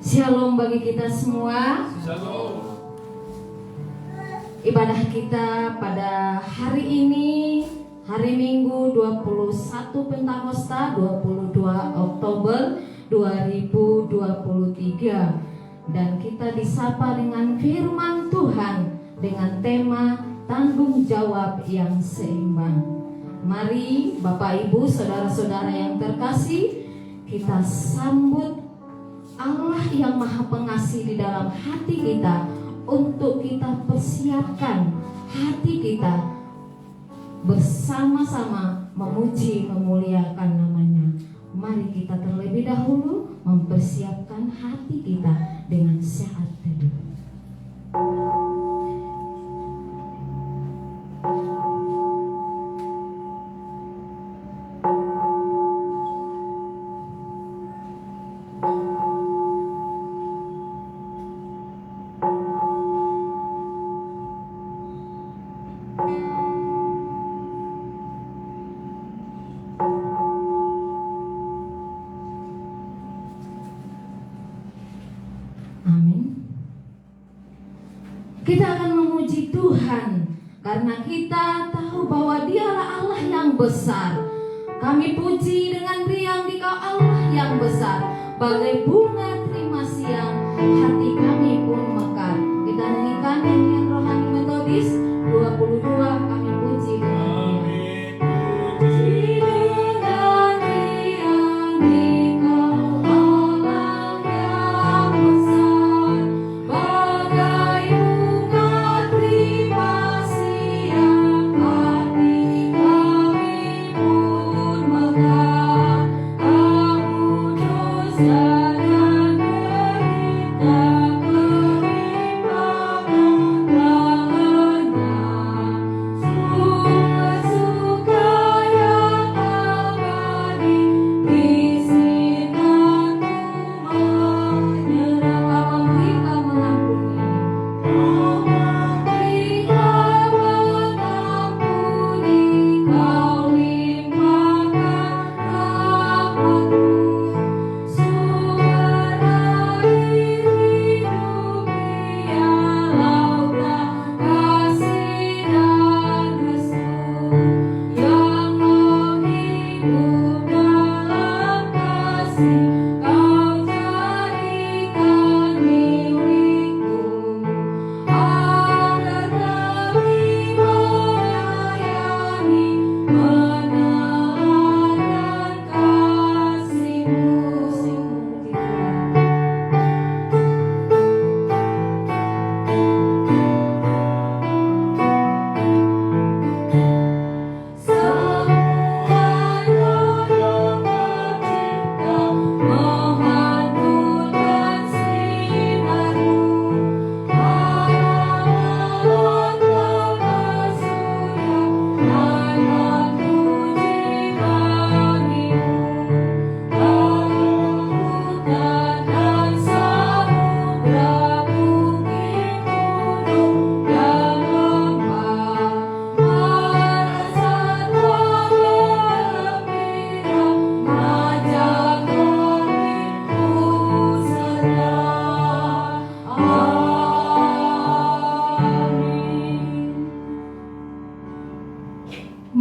Shalom bagi kita semua. Shalom. Ibadah kita pada hari ini, hari Minggu 21 Pentakosta 22 Oktober 2023. Dan kita disapa dengan firman Tuhan dengan tema tanggung jawab yang seimbang. Mari Bapak Ibu, saudara-saudara yang terkasih, kita sambut Allah yang Maha Pengasih di dalam hati kita untuk kita persiapkan hati kita bersama-sama memuji memuliakan namanya. Mari kita terlebih dahulu mempersiapkan hati kita dengan saat teduh. Kita akan memuji Tuhan karena kita tahu bahwa Dialah Allah yang besar. Kami puji dengan riang Dikau Allah yang besar. Bagai bunga terima siang, hati kami pun mekar. Kita nyanyikan nyanyian rohani metodis 22, kami puji dengan riang. Puji dengan riang Dikau Allah yang besar. Bagai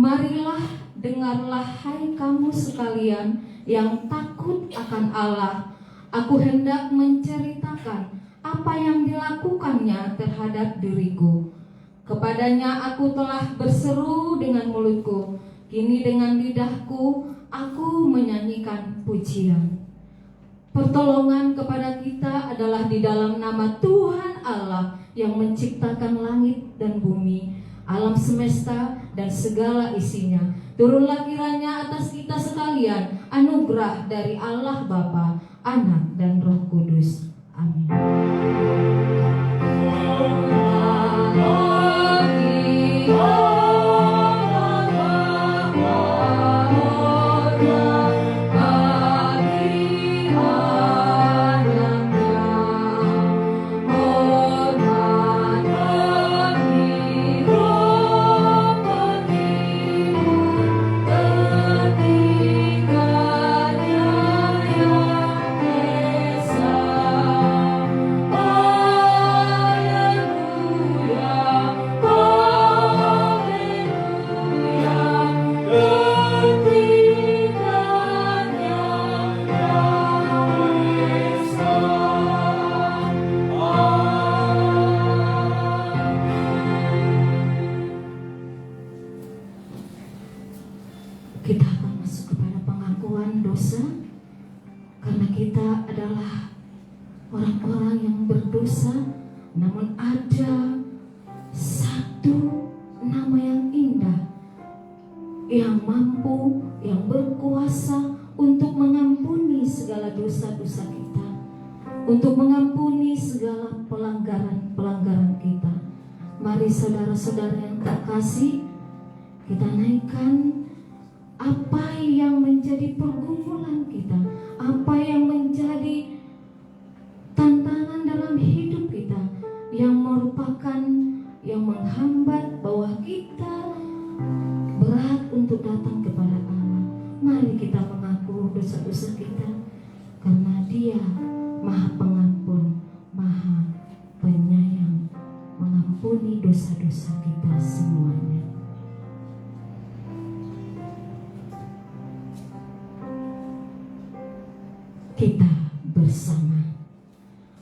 marilah dengarlah hai kamu sekalian yang takut akan Allah. Aku hendak menceritakan apa yang dilakukannya terhadap diriku. Kepadanya aku telah berseru dengan mulutku, kini dengan lidahku aku menyanyikan pujian. Pertolongan kepada kita adalah di dalam nama Tuhan Allah yang menciptakan langit dan bumi, alam semesta dan segala isinya. Turunlah kiranya atas kita sekalian anugerah dari Allah Bapa, Anak dan Roh Kudus. Amin. Ketiganya kita adalah orang-orang yang berdosa, namun ada satu nama yang indah, yang mampu, yang berkuasa untuk mengampuni segala dosa-dosa kita, untuk mengampuni segala pelanggaran-pelanggaran kita. Mari saudara-saudara yang terkasih, kita naikkan apa yang menjadi pergumulan kita, apa yang menjadi tantangan dalam hidup kita, yang merupakan, yang menghambat bahwa kita berat untuk datang kepada Allah. Mari kita mengaku dosa-dosa kita, karena Dia Maha Pengampun, Maha Penyayang, mengampuni dosa-dosa kita semuanya. Kita bersama.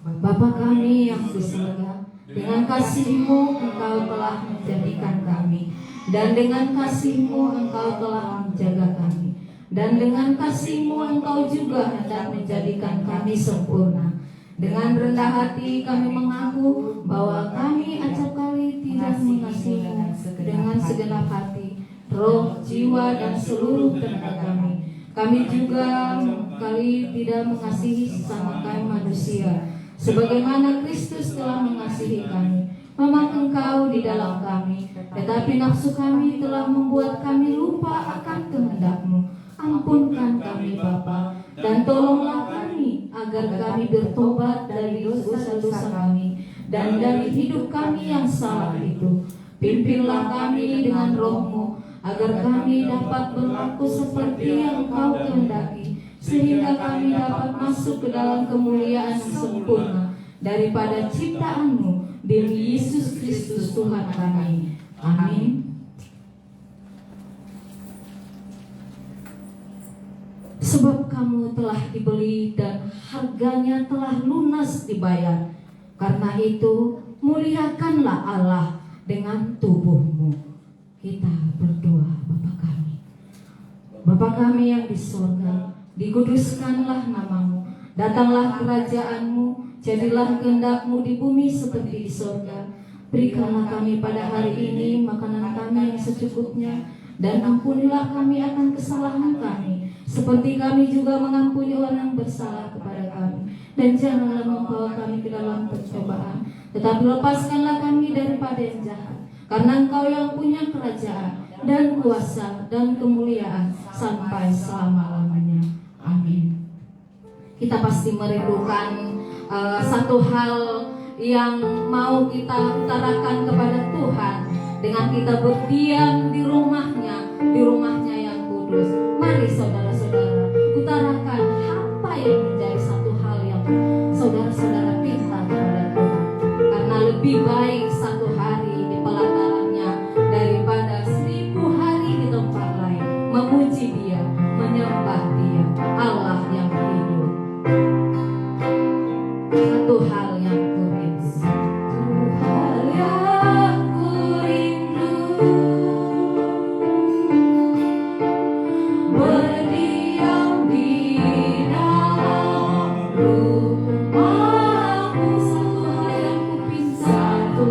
Bapa kami yang di surga, dengan kasih-Mu Engkau telah menjadikan kami, dan dengan kasih-Mu Engkau telah menjaga kami, dan dengan kasih-Mu Engkau juga hendak menjadikan kami sempurna. Dengan rendah hati kami mengaku bahwa kami acap kali tidak mengasihi-Mu dengan segenap hati, roh, jiwa, dan seluruh tenaga kami. Kami juga kali tidak mengasihi sesama kami manusia, sebagaimana Kristus telah mengasihi kami. Memang Engkau di dalam kami, tetapi nafsu kami telah membuat kami lupa akan kehendak-Mu. Ampunkan kami Bapa, dan tolonglah kami agar kami bertobat dari dosa-dosa kami dan dari hidup kami yang salah itu. Pimpinlah kami dengan Roh-Mu, agar kami dapat berlaku seperti yang Engkau kehendaki, sehingga kami dapat masuk ke dalam kemuliaan yang sempurna daripada ciptaan-Mu, demi Yesus Kristus Tuhan kami. Amin. Sebab kamu telah dibeli dan harganya telah lunas dibayar. Karena itu muliakanlah Allah dengan tubuhmu. Kita berdoa. Bapa kami yang di surga, dikuduskanlah nama-Mu, datanglah kerajaan-Mu, jadilah kehendak-Mu di bumi seperti di surga. Berikanlah kami pada hari ini makanan kami yang secukupnya, dan ampunilah kami akan kesalahan kami, seperti kami juga mengampuni orang yang bersalah kepada kami. Dan janganlah membawa kami ke dalam pencobaan, tetapi lepaskanlah kami daripada yang jahat. Karena Engkau yang punya kerajaan dan kuasa dan kemuliaan sampai selama-lamanya. Amin. Kita pasti merindukan satu hal yang mau kita utarakan kepada Tuhan dengan kita berdiam di rumahnya yang kudus. Mari saudara-saudara, utarakan apa yang menjadi satu hal yang saudara-saudara minta kepada Tuhan. Karena lebih baik satu hari di pelatarannya daripada 1000 hari di tempat lain, memuji Dia, menyembah Dia, Allah yang hidup. Satu hal yang kurindu, satu hal yang kurindu, berdiam di dalam rumah-Mu. Satu hal yang kupinta, satu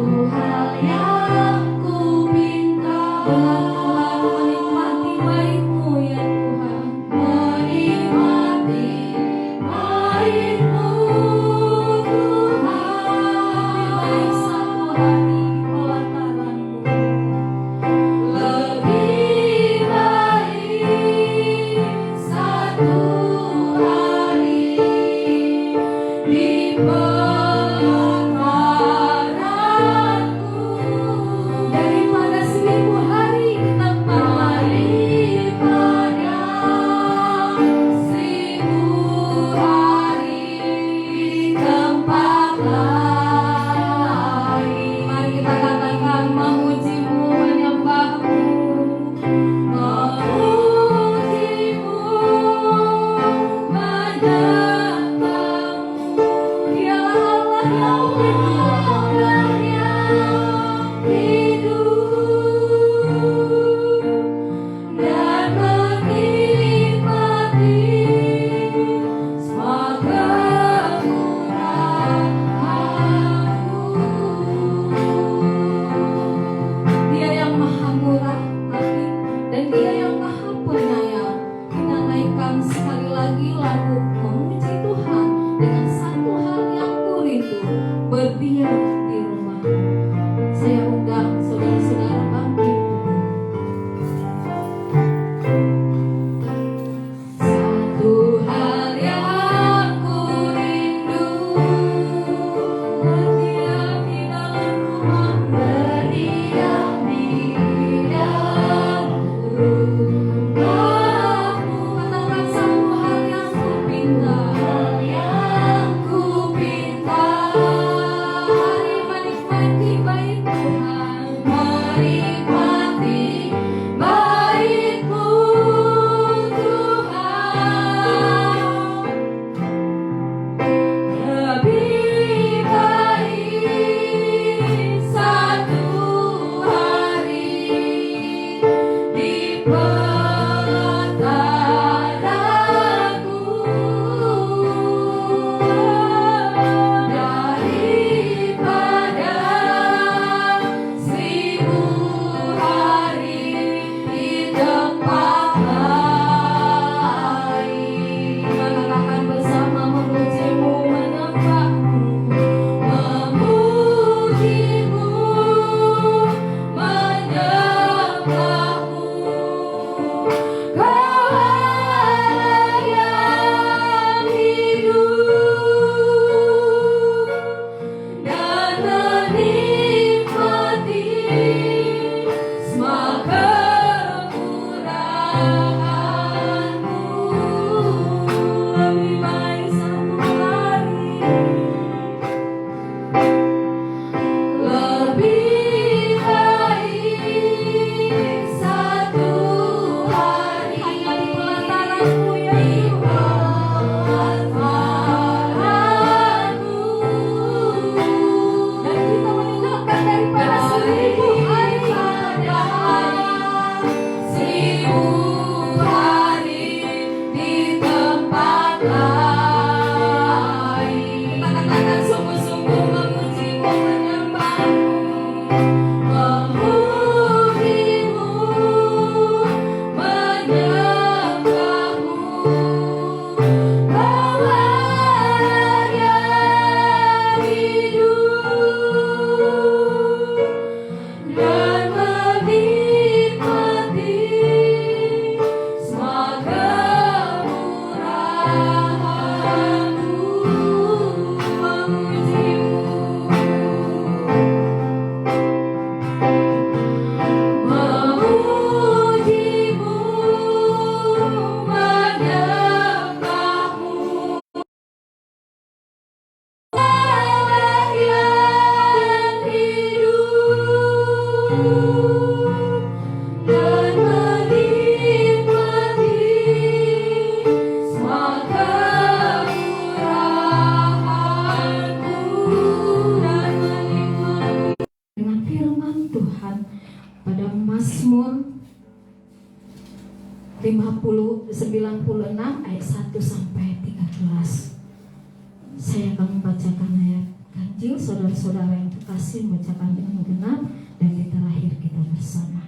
96 ayat 1 sampai 13. Saya akan membacakan ayat ganjil, saudara-saudara yang terkasih membacakan dengan genap, dan di terakhir kita bersama.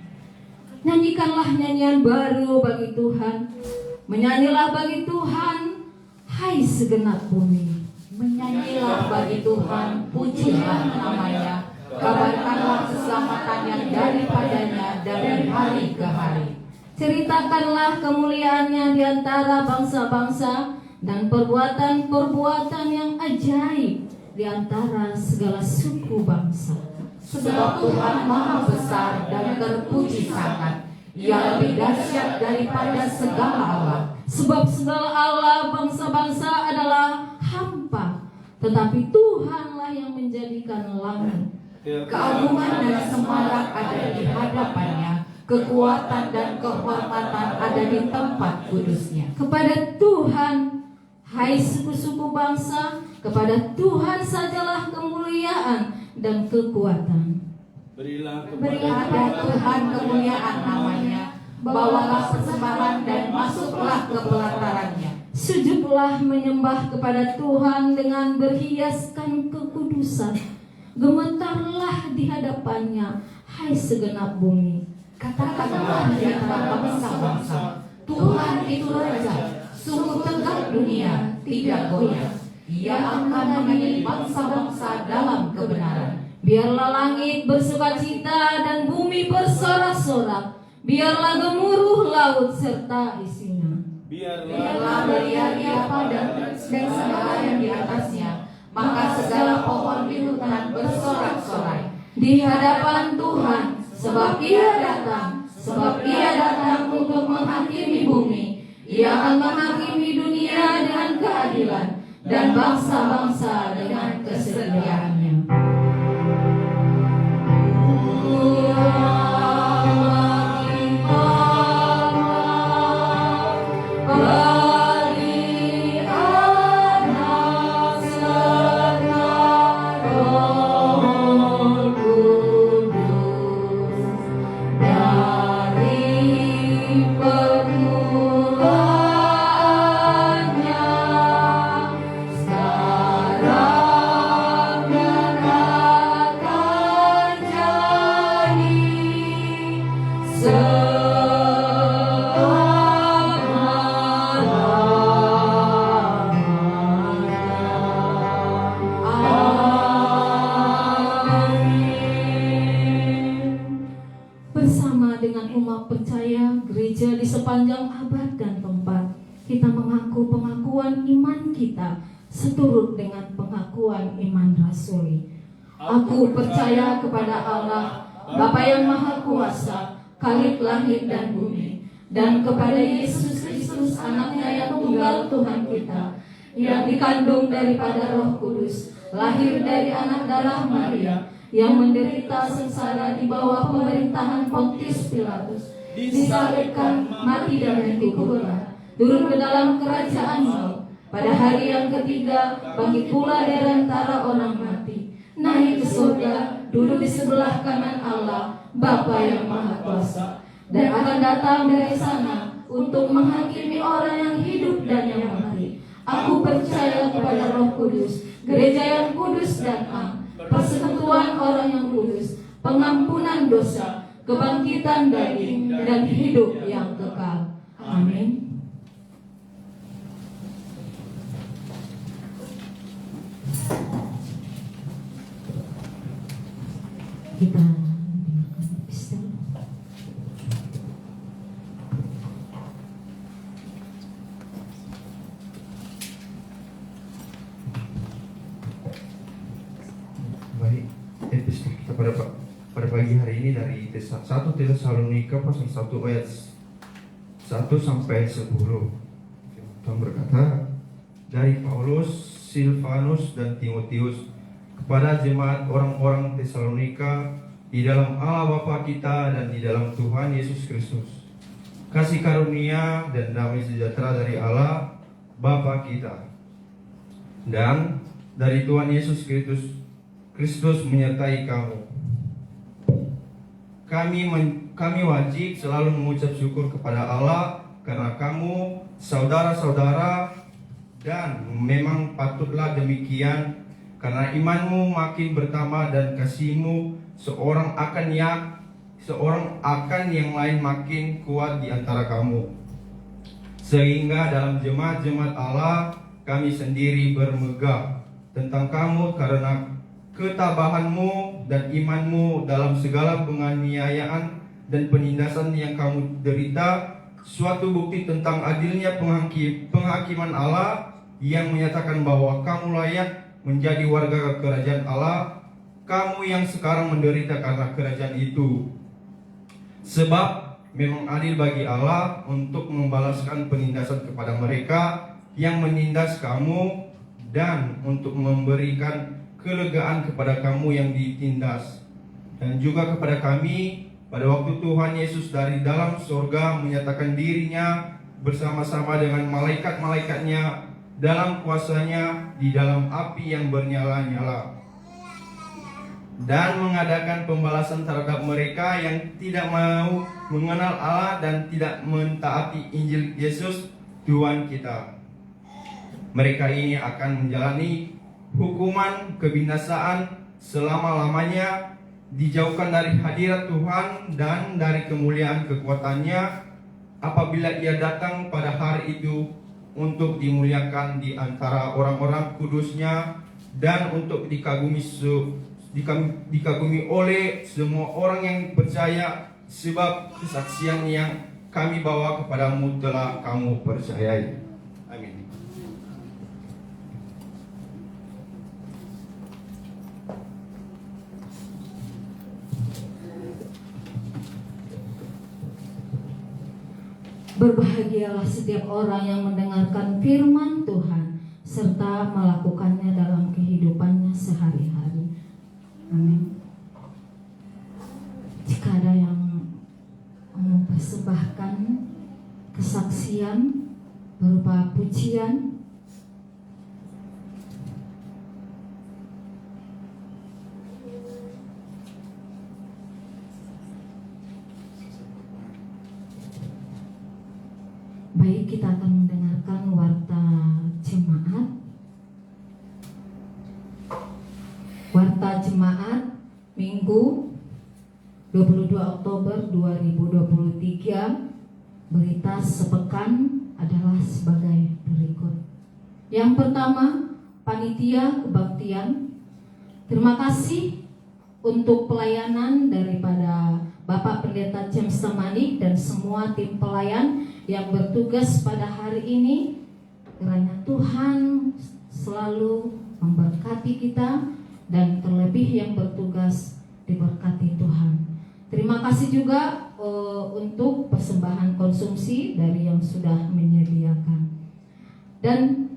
Nyanyikanlah nyanyian baru bagi Tuhan, menyanyilah bagi Tuhan, hai segenap bumi. Menyanyilah bagi Tuhan, pujilah namanya, kabarkanlah keselamatannya daripadanya dari hari ke hari. Ceritakanlah kemuliaannya di antara bangsa-bangsa, dan perbuatan-perbuatan yang ajaib di antara segala suku bangsa. Sebab Tuhan maha besar dan terpuji sangat, Ia lebih dahsyat daripada segala Allah. Sebab segala Allah bangsa-bangsa adalah hampa, tetapi Tuhanlah yang menjadikan langit. Keagungan dan semarak ada di hadapannya, kekuatan dan kehormatan ada di tempat kudusnya. Kepada Tuhan, hai suku-suku bangsa, kepada Tuhan sajalah kemuliaan dan kekuatan. Berilah kepada Tuhan kemuliaan namanya, bawalah persembahan dan masuklah ke pelatarannya. Sujudlah menyembah kepada Tuhan dengan berhiaskan kekudusan. Gemetarlah di hadapannya, hai segenap bumi. Katakanlah di antara bangsa-bangsa, Tuhan itu Raja, sungguh tegak dunia, tidak goyah. Ia akan mengiring bangsa-bangsa dalam kebenaran. Biarlah langit bersukacita dan bumi bersorak-sorak. Biarlah gemuruh laut serta isinya. Biarlah beria-ria padang dan segala yang di atasnya, maka segala pohon di hutan bersorak-sorai Di hadapan Tuhan, sebab Ia datang untuk menghakimi bumi. Ia akan menghakimi dunia dengan keadilan, dan bangsa-bangsa dengan kesetiaannya. Bersama dengan umat percaya gereja di sepanjang abad dan tempat, kita mengaku pengakuan iman kita seturut dengan pengakuan iman rasuli. Aku percaya kepada Allah, Bapa yang Maha Kuasa, Khalik langit dan bumi, dan kepada Yesus Kristus, Anaknya yang tunggal Tuhan kita, yang dikandung daripada Roh Kudus, lahir dari anak darah Maria, yang menderita sengsara di bawah pemerintahan Pontius Pilatus, disalibkan, mati dan dikuburkan, turun ke dalam kerajaan maut, pada hari yang ketiga bangkit pula dari antara orang mati, naik ke surga, duduk di sebelah kanan Allah, Bapa yang Maha Kuasa, dan akan datang dari sana untuk menghakimi orang yang hidup dan yang mati. Aku percaya kepada Roh Kudus, gereja yang kudus dan am, persekutuan orang yang kudus, pengampunan dosa, kebangkitan daging, dan hidup yang kekal. Amin. Kita dengarkan epistel. Baik, epistel kita pada pagi hari ini dari 1 Tesalonika pasal 1 ayat 1 sampai 10. Tuhan berkata, dari Paulus, Silvanus dan Timotius kepada jemaat orang-orang Tesalonika di dalam Allah Bapa kita dan di dalam Tuhan Yesus Kristus. Kasih karunia dan damai sejahtera dari Allah Bapa kita dan dari Tuhan Yesus Kristus menyertai kamu. Kami wajib selalu mengucap syukur kepada Allah karena kamu saudara-saudara, dan memang patutlah demikian, karena imanmu makin bertambah dan kasihmu seorang akan yang lain makin kuat di antara kamu. Sehingga dalam jemaat-jemaat Allah kami sendiri bermegah tentang kamu karena ketabahanmu dan imanmu dalam segala penganiayaan dan penindasan yang kamu derita, suatu bukti tentang adilnya penghakiman Allah yang menyatakan bahwa kamu layak menjadi warga kerajaan Allah, kamu yang sekarang menderita karena kerajaan itu. Sebab memang adil bagi Allah untuk membalaskan penindasan kepada mereka yang menindas kamu, dan untuk memberikan kelegaan kepada kamu yang ditindas, dan juga kepada kami pada waktu Tuhan Yesus dari dalam surga menyatakan dirinya bersama-sama dengan malaikat-malaikatnya dalam kuasanya di dalam api yang bernyala-nyala, dan mengadakan pembalasan terhadap mereka yang tidak mau mengenal Allah dan tidak mentaati Injil Yesus Tuhan kita. Mereka ini akan menjalani hukuman kebinasaan selama-lamanya, dijauhkan dari hadirat Tuhan dan dari kemuliaan kekuatannya apabila Ia datang pada hari itu untuk dimuliakan di antara orang-orang kudusnya dan untuk dikagumi oleh semua orang yang percaya, sebab kesaksian yang kami bawa kepadamu telah kamu percayai. Amin. Berbahagialah setiap orang yang mendengarkan firman Tuhan serta melakukannya dalam kehidupannya sehari-hari. Amin. Jika ada yang mempersembahkan kesaksian berupa pujian, baik, kita akan mendengarkan warta jemaat. Warta jemaat Minggu 22 Oktober 2023, berita sepekan adalah sebagai berikut. Yang pertama, panitia kebaktian. Terima kasih untuk pelayanan daripada Bapak Pendeta James Tamanik dan semua tim pelayan yang bertugas pada hari ini. Kiranya Tuhan selalu memberkati kita, dan terlebih yang bertugas diberkati Tuhan. Terima kasih juga untuk persembahan konsumsi dari yang sudah menyediakan. Dan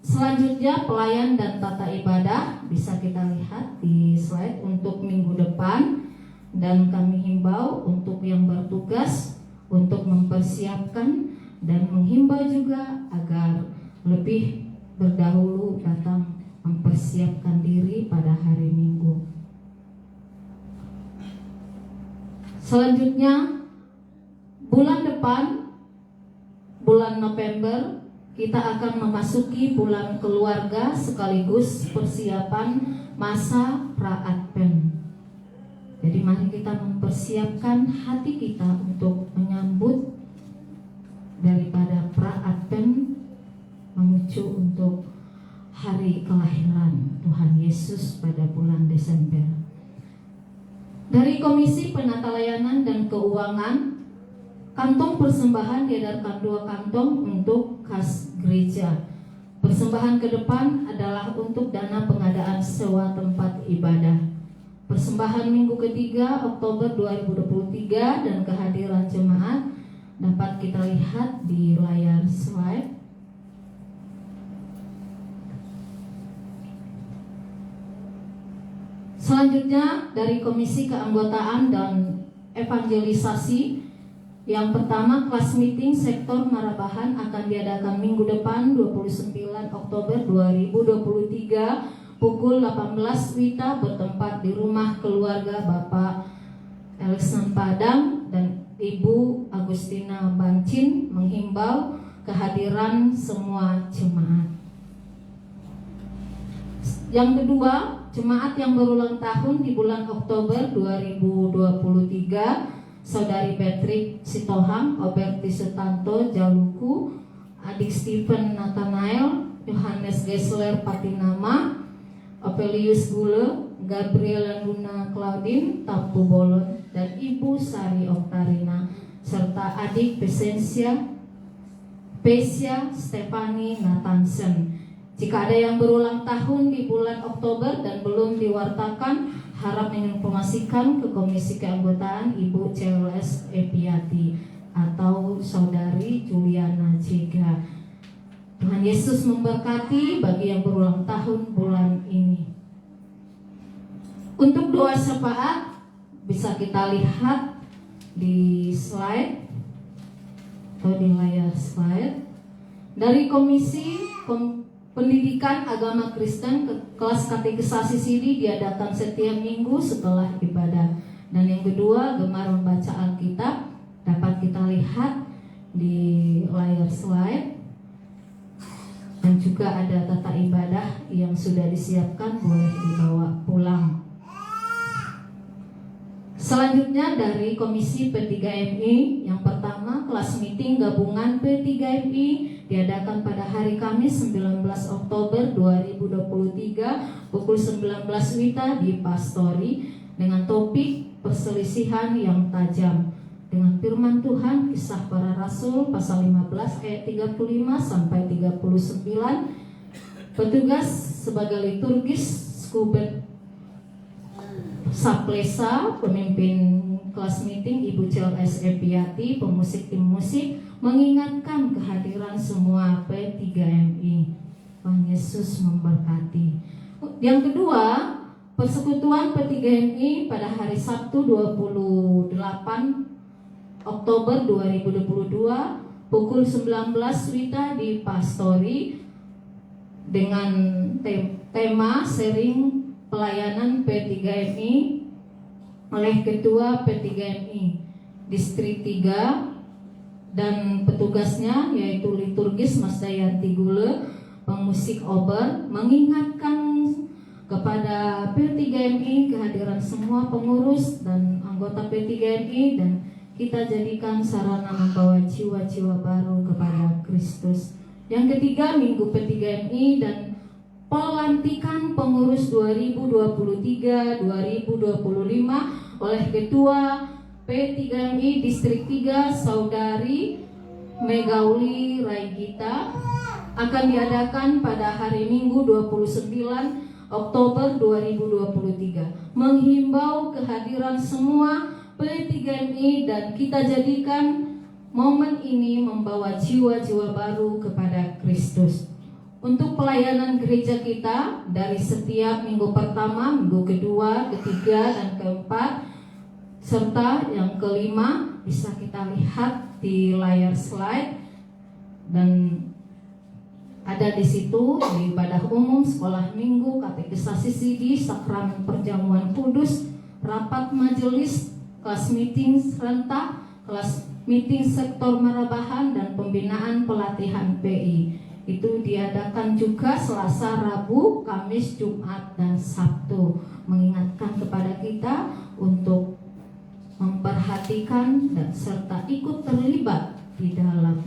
selanjutnya pelayan dan tata ibadah bisa kita lihat di slide untuk minggu depan, dan kami himbau untuk yang bertugas untuk mempersiapkan dan menghimbau juga agar lebih berdahulu datang mempersiapkan diri pada hari Minggu. Selanjutnya, bulan depan, bulan November, kita akan memasuki bulan keluarga sekaligus persiapan masa pra-Advent. Jadi mari kita mempersiapkan hati kita untuk menyambut daripada pra-Advent menuju untuk hari kelahiran Tuhan Yesus pada bulan Desember. Dari Komisi Penata Layanan dan Keuangan, kantong persembahan diedarkan 2 kantong untuk kas gereja. Persembahan ke depan adalah untuk dana pengadaan sewa tempat ibadah. Persembahan minggu ketiga Oktober 2023 dan kehadiran jemaat dapat kita lihat di layar slide. Selanjutnya dari Komisi Keanggotaan dan Evangelisasi, yang pertama kelas meeting sektor Marabahan akan diadakan minggu depan 29 Oktober 2023 pukul 18 WITA bertempat di rumah keluarga Bapak Elson Padang, dan Ibu Agustina Bancin menghimbau kehadiran semua jemaat. Yang kedua, jemaat yang berulang tahun di bulan Oktober 2023, Saudari Patrick Sitohang, Oberti Sutanto Jaluku, adik Stephen Nathanael, Yohanes Gesler Patinama, Opelius Gule, Gabriela Luna Claudine Tapu Bolon, dan Ibu Sari Oktarina, serta adik Pesia Stefani Nathansen. Jika ada yang berulang tahun di bulan Oktober dan belum diwartakan, harap menginformasikan ke Komisi Keanggotaan Ibu CLS Epiati atau Saudari Juliana Jega. Tuhan Yesus memberkati bagi yang berulang tahun bulan ini. Untuk doa syafaat bisa kita lihat di slide atau di layar slide. Dari Komisi Pendidikan Agama Kristen, kelas katekisasi sidi diadakan setiap minggu setelah ibadah. Dan yang kedua, gemar membaca Alkitab dapat kita lihat di layar slide. Dan juga ada tata ibadah yang sudah disiapkan, boleh dibawa pulang. Selanjutnya dari Komisi P3MI, yang pertama kelas meeting gabungan P3MI diadakan pada hari Kamis 19 Oktober 2023 pukul 19 WITA di Pastori dengan topik perselisihan yang tajam dengan firman Tuhan Kisah Para Rasul pasal 15 ayat 35 sampai 39. Petugas sebagai liturgis Skubet Saplesa, pemimpin kelas meeting Ibu CLS Epiati, pemusik tim musik, mengingatkan kehadiran semua P3MI. Tuhan Yesus memberkati. Yang kedua, persekutuan P3MI pada hari Sabtu 28 Oktober 2022 pukul 19 WITA di Pastori dengan tema sharing pelayanan P3MI oleh Ketua P3MI Distrik 3 dan petugasnya yaitu liturgis Mas Dayanti Gule, pemusik Ober, mengingatkan kepada P3MI kehadiran semua pengurus dan anggota P3MI dan kita jadikan sarana membawa jiwa-jiwa baru kepada Kristus. Yang ketiga, Minggu P3MI dan pelantikan pengurus 2023-2025 oleh Ketua P3MI Distrik 3 Saudari Megauli Raigita akan diadakan pada hari Minggu 29 Oktober 2023, menghimbau kehadiran semua P3MI dan kita jadikan momen ini membawa jiwa-jiwa baru kepada Kristus. Untuk pelayanan gereja kita dari setiap minggu pertama, minggu kedua, ketiga, dan keempat, serta yang kelima bisa kita lihat di layar slide dan ada di situ di ibadah umum, sekolah minggu, katekisasi sidi, sakramen perjamuan kudus, rapat majelis, kelas meeting serentak, kelas meeting sektor Marabahan dan pembinaan pelatihan PI. Itu diadakan juga Selasa, Rabu, Kamis, Jumat, dan Sabtu, mengingatkan kepada kita untuk memperhatikan dan serta ikut terlibat di dalam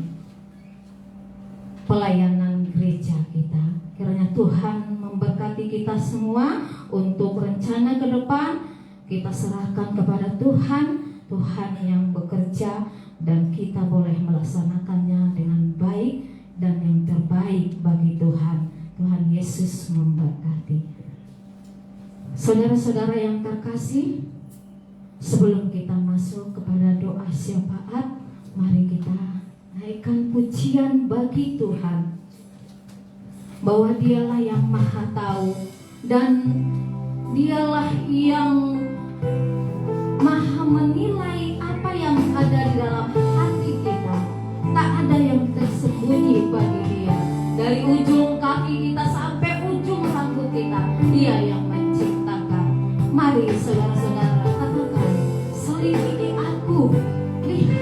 pelayanan gereja kita. Kiranya Tuhan memberkati kita semua untuk rencana ke depan. Kita serahkan kepada Tuhan, Tuhan yang bekerja dan kita boleh melaksanakannya dengan baik dan yang terbaik bagi Tuhan. Tuhan Yesus memberkati. Saudara-saudara yang terkasih, sebelum kita masuk kepada doa syafaat, mari kita naikkan pujian bagi Tuhan, bahwa Dialah yang Maha Tahu dan Dialah yang Maha menilai apa yang ada di dalam hati kita. Tak ada yang tersembunyi bagi Dia. Dari ujung kaki kita sampai ujung rambut kita, Dia yang menciptakan. Mari saudara-saudara katakan, selidiki aku, lihat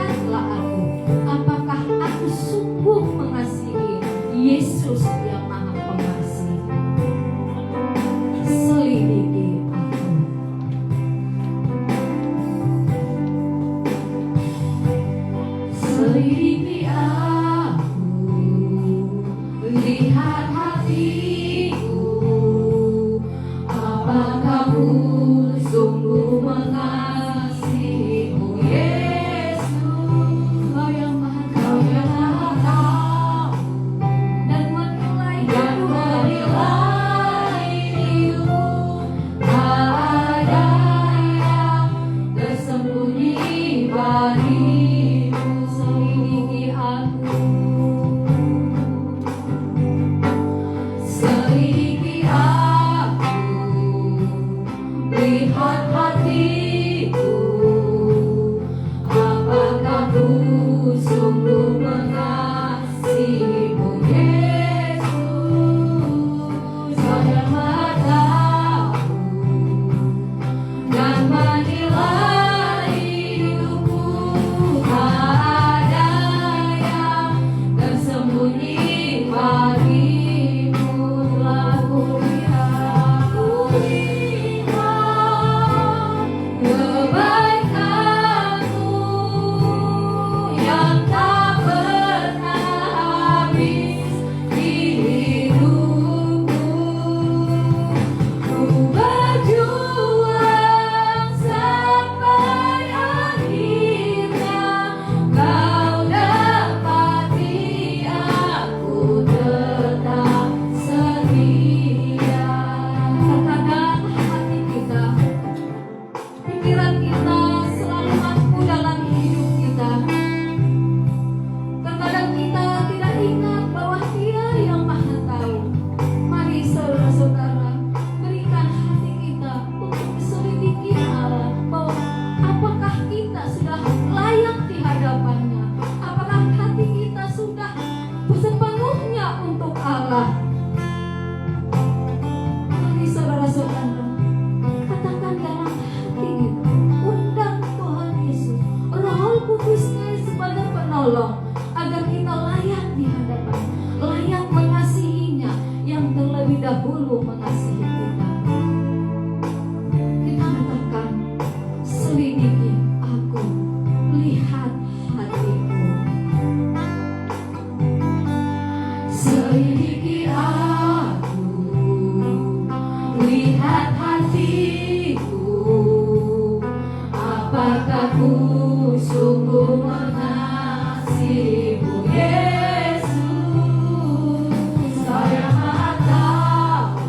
Selidiki aku, lihat hatiku, apakah ku sungguh mengasihimu Yesus. Saya mataku dan menilai hidupku, tak ada yang tersembunyi bagimu. Telah kulihat kebaikanmu yang tak pernah habis di hidupku. Ku berjuang sampai akhirnya kau dapati aku tetap setia. Terkadang hati kita, pikiran kita selalu mampu dalam hidup kita. Terkadang kita tidak ingat bahwa Dia yang Maha Tahu. Mari saudara-saudara, berikan hati kita untuk diselidiki Allah, bahwa apakah kita sudah layak di hadapannya, apakah hati kita sudah sepenuhnya untuk Allah. Mari saudara-saudara, katakan dalam hati kita, undang Tuhan Yesus, Roh Kudusnya sebagai penolong, agar kita layak di hadapan, layak mengasihinya yang terlebih dahulu mengasihi kita. Kita katakan, selidiki aku, lihat hatiku. Selidiki aku, lihat hatiku, apakah ku sungguh mengasihimu Yesus. Saya tahu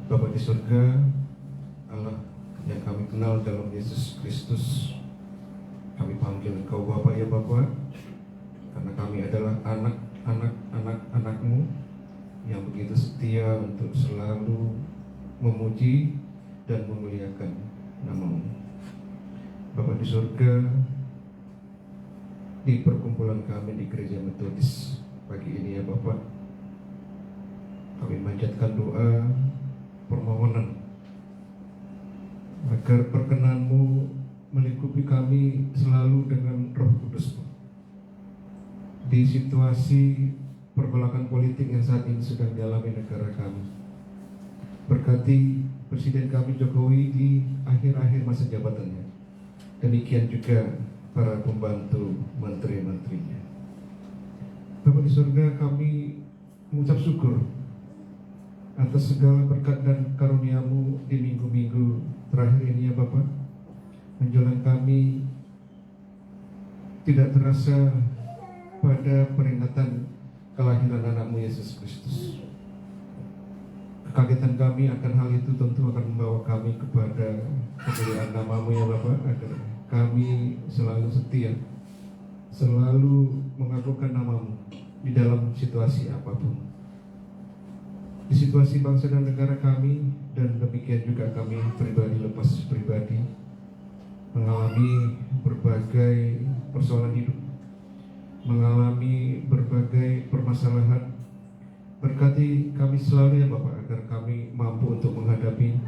Bapa di surga, Allah yang kami kenal dalam Yesus Kristus, kami panggil Engkau Bapa ya Bapa, karena kami adalah anak-anak-anak-anak-Mu yang begitu setia untuk selalu memuji dan memuliakan nama-Mu. Bapa di surga, di perkumpulan kami di Gereja Metodis pagi ini ya Bapak, kami manjatkan doa permohonan agar perkenan-Mu melingkupi kami selalu dengan Roh Kudus-Mu. Di situasi pergolakan politik yang saat ini sedang dialami negara kami, berkati Presiden kami Jokowi di akhir-akhir masa jabatannya. Demikian juga para pembantu menteri-menterinya. Bapa di surga, kami mengucap syukur atas segala berkat dan karunia-Mu di minggu-minggu terakhir ini ya Bapak. Menjelang kami tidak terasa pada peringatan kelahiran anak-Mu Yesus Kristus. Kekagetan kami akan hal itu tentu akan membawa kami kepada kemuliaan nama-Mu ya Bapak, agar kami selalu setia, selalu mengagungkan nama-Mu di dalam situasi apapun, di situasi bangsa dan negara kami, dan demikian juga kami pribadi lepas pribadi mengalami berbagai persoalan hidup, mengalami berbagai permasalahan. Berkati kami selalu ya Bapak, agar kami mampu untuk menghadapi,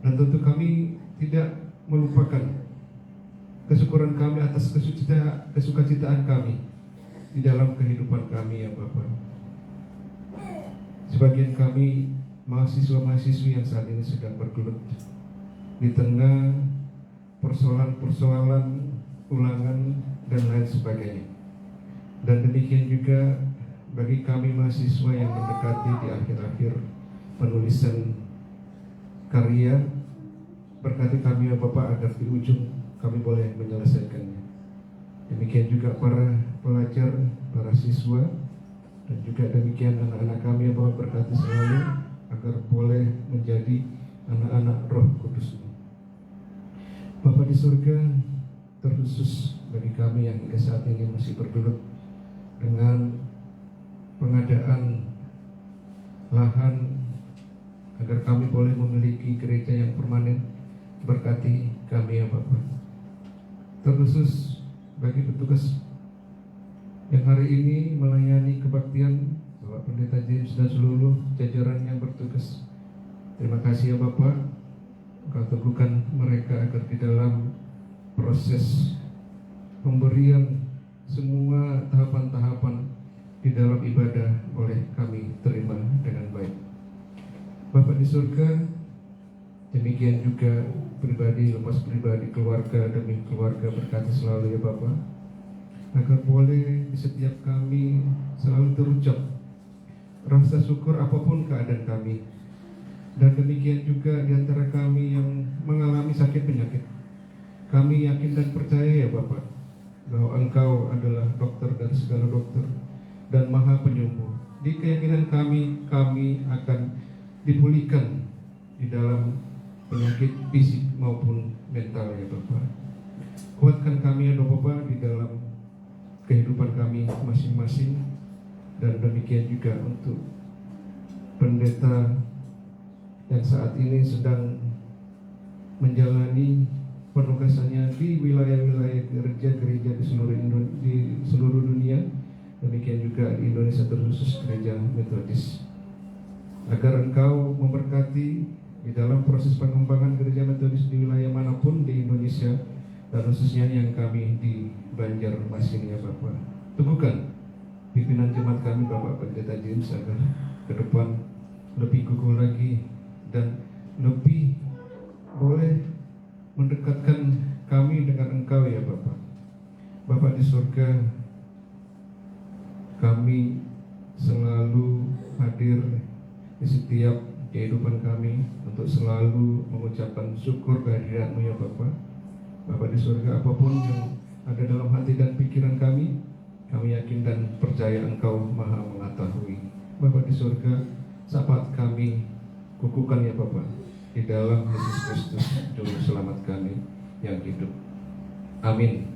dan tentu kami tidak melupakan kesyukuran kami atas kesukacitaan kami di dalam kehidupan kami ya Bapak. Sebagian kami mahasiswa-mahasiswi yang saat ini sedang bergelut di tengah persoalan-persoalan ulangan dan lain sebagainya. Dan demikian juga bagi kami mahasiswa yang mendekati di akhir-akhir penulisan karya, berkati kami ya Bapak agar di ujung kami boleh menyelesaikannya. Demikian juga para pelajar, para siswa, dan juga demikian anak-anak kami ya Bapak, berkati selalu agar boleh menjadi anak-anak Roh Kudus. Bapa di surga, terkhusus bagi kami yang hingga saat ini masih bergelut dengan pengadaan lahan agar kami boleh memiliki gereja yang permanen, berkati kami ya Bapak. Terkhusus bagi petugas yang hari ini melayani kebaktian, Bapak Pendeta James dan seluruh jajaran yang bertugas, terima kasih ya Bapak. Engkau teguhkan mereka agar di dalam proses pemberian semua tahapan-tahapan di dalam ibadah oleh kami terima dengan baik. Bapak di surga, demikian juga pribadi, lepas pribadi, keluarga demi keluarga, berkati selalu ya Bapak, agar boleh di setiap kami selalu terucap rasa syukur apapun keadaan kami. Dan demikian juga di antara kami yang mengalami sakit penyakit, kami yakin dan percaya ya Bapak, bahwa Engkau adalah dokter dari segala dokter dan maha penyembuh. Di keyakinan kami akan dipulihkan di dalam penyakit fisik maupun mental ya Bapak. Kuatkan kami ya Bapak di dalam kehidupan kami masing-masing. Dan demikian juga untuk pendeta yang saat ini sedang menjalani penugasannya di wilayah-wilayah gereja-gereja di seluruh dunia, demikian juga di Indonesia, terkhusus Gereja Metodis, agar Engkau memberkati di dalam proses pengembangan Gereja Metodis di wilayah manapun di Indonesia, dan khususnya yang kami di Banjarmasin ya Bapak. Teguhkan pimpinan jemaat kami Bapak Pendeta James agar ke depan lebih kukuh lagi dan lebih boleh mendekatkan kami dengan Engkau ya Bapak. Bapak di surga, kami selalu hadir di setiap kehidupan kami untuk selalu mengucapkan syukur kehadiran-Mu ya Bapak. Bapak di surga, apapun yang ada dalam hati dan pikiran kami yakin dan percaya Engkau maha mengetahui. Bapak di surga, sahabat kami, Kukuhkan ya Bapa, di dalam Yesus Kristus Juru Selamat kami yang hidup. Amin.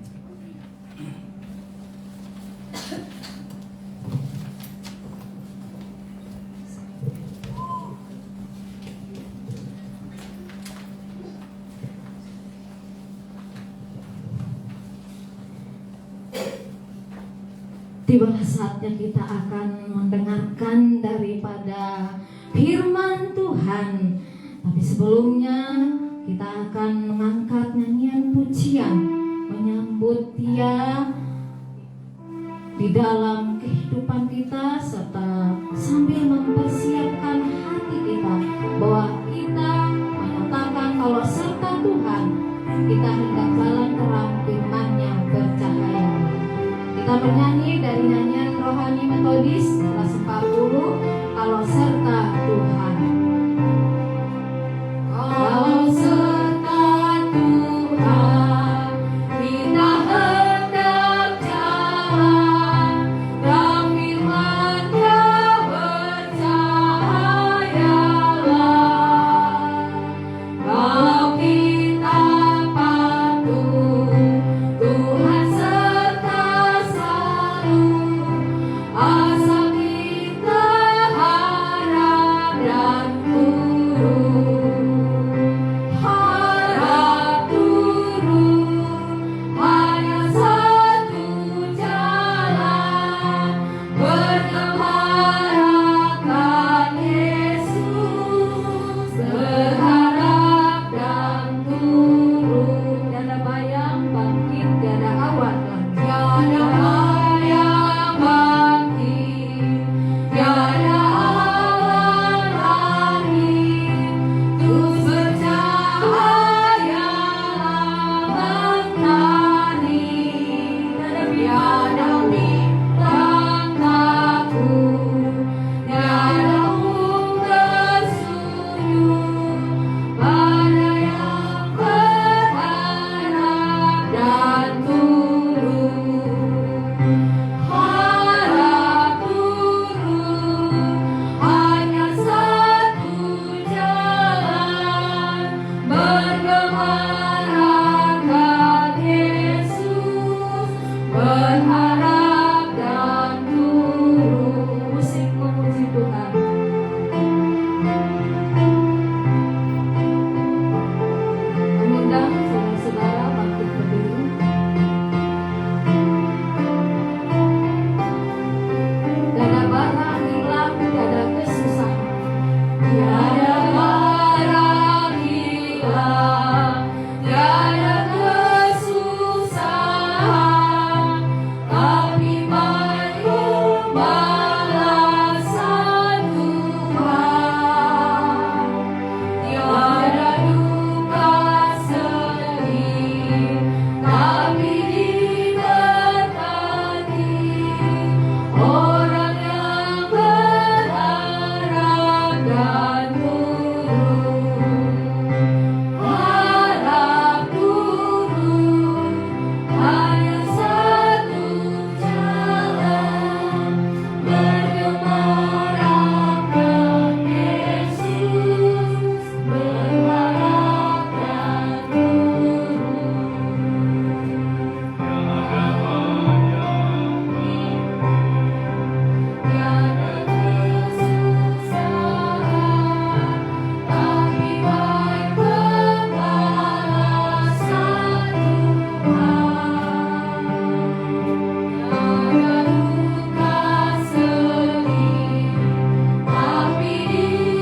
Tibalah saatnya kita akan mendengarkan daripada firman Tuhan. Tapi sebelumnya kita akan mengangkat nyanyian pujian menyambut Dia di dalam kehidupan kita, serta sambil mempersiapkan hati kita bahwa kita menyatakan kalau serta Tuhan kita hendak jalan terang firman-Nya bercahaya. Kita bernyanyi dari nyanyian rohani metodis kelas 40, kalau serta Tuhan. Kalau serta Tuhan kita hendak jalan dan firman-Nya bercahayalah. Kalau kita patuh Tuhan serta selalu, asa kita harap dan turun, harap turun, hanya satu jalan, berharapkan Yesus, berharap dan turun. Tiada bayang bangkit, tiada awan lagi, tiada bayang bangkit, tiada awan lagi, terus bercahayalah mentari, tiada bintang takut, tiada tersuyung pada yang berharap dan turun, harap turun, hanya satu jalan, bergemarkan Yesus, berharap dan turun. Musik memuji Tuhan. Mengundang saudara-saudara bangkit berdiri. Tiada barang hilang, tiada kesusahan, tiada barang hilang, tiada kesusahan, tapi baik balasan Tuhan. Tiada duka sedih, tapi diberkati orang yang berharap dan turun, harap turun, hanya satu jalan, bergemarkan Yesus, berharap dan tiada kesusahan, tapi baik pembalasan Tuhan. Tiada duka sedih, tapi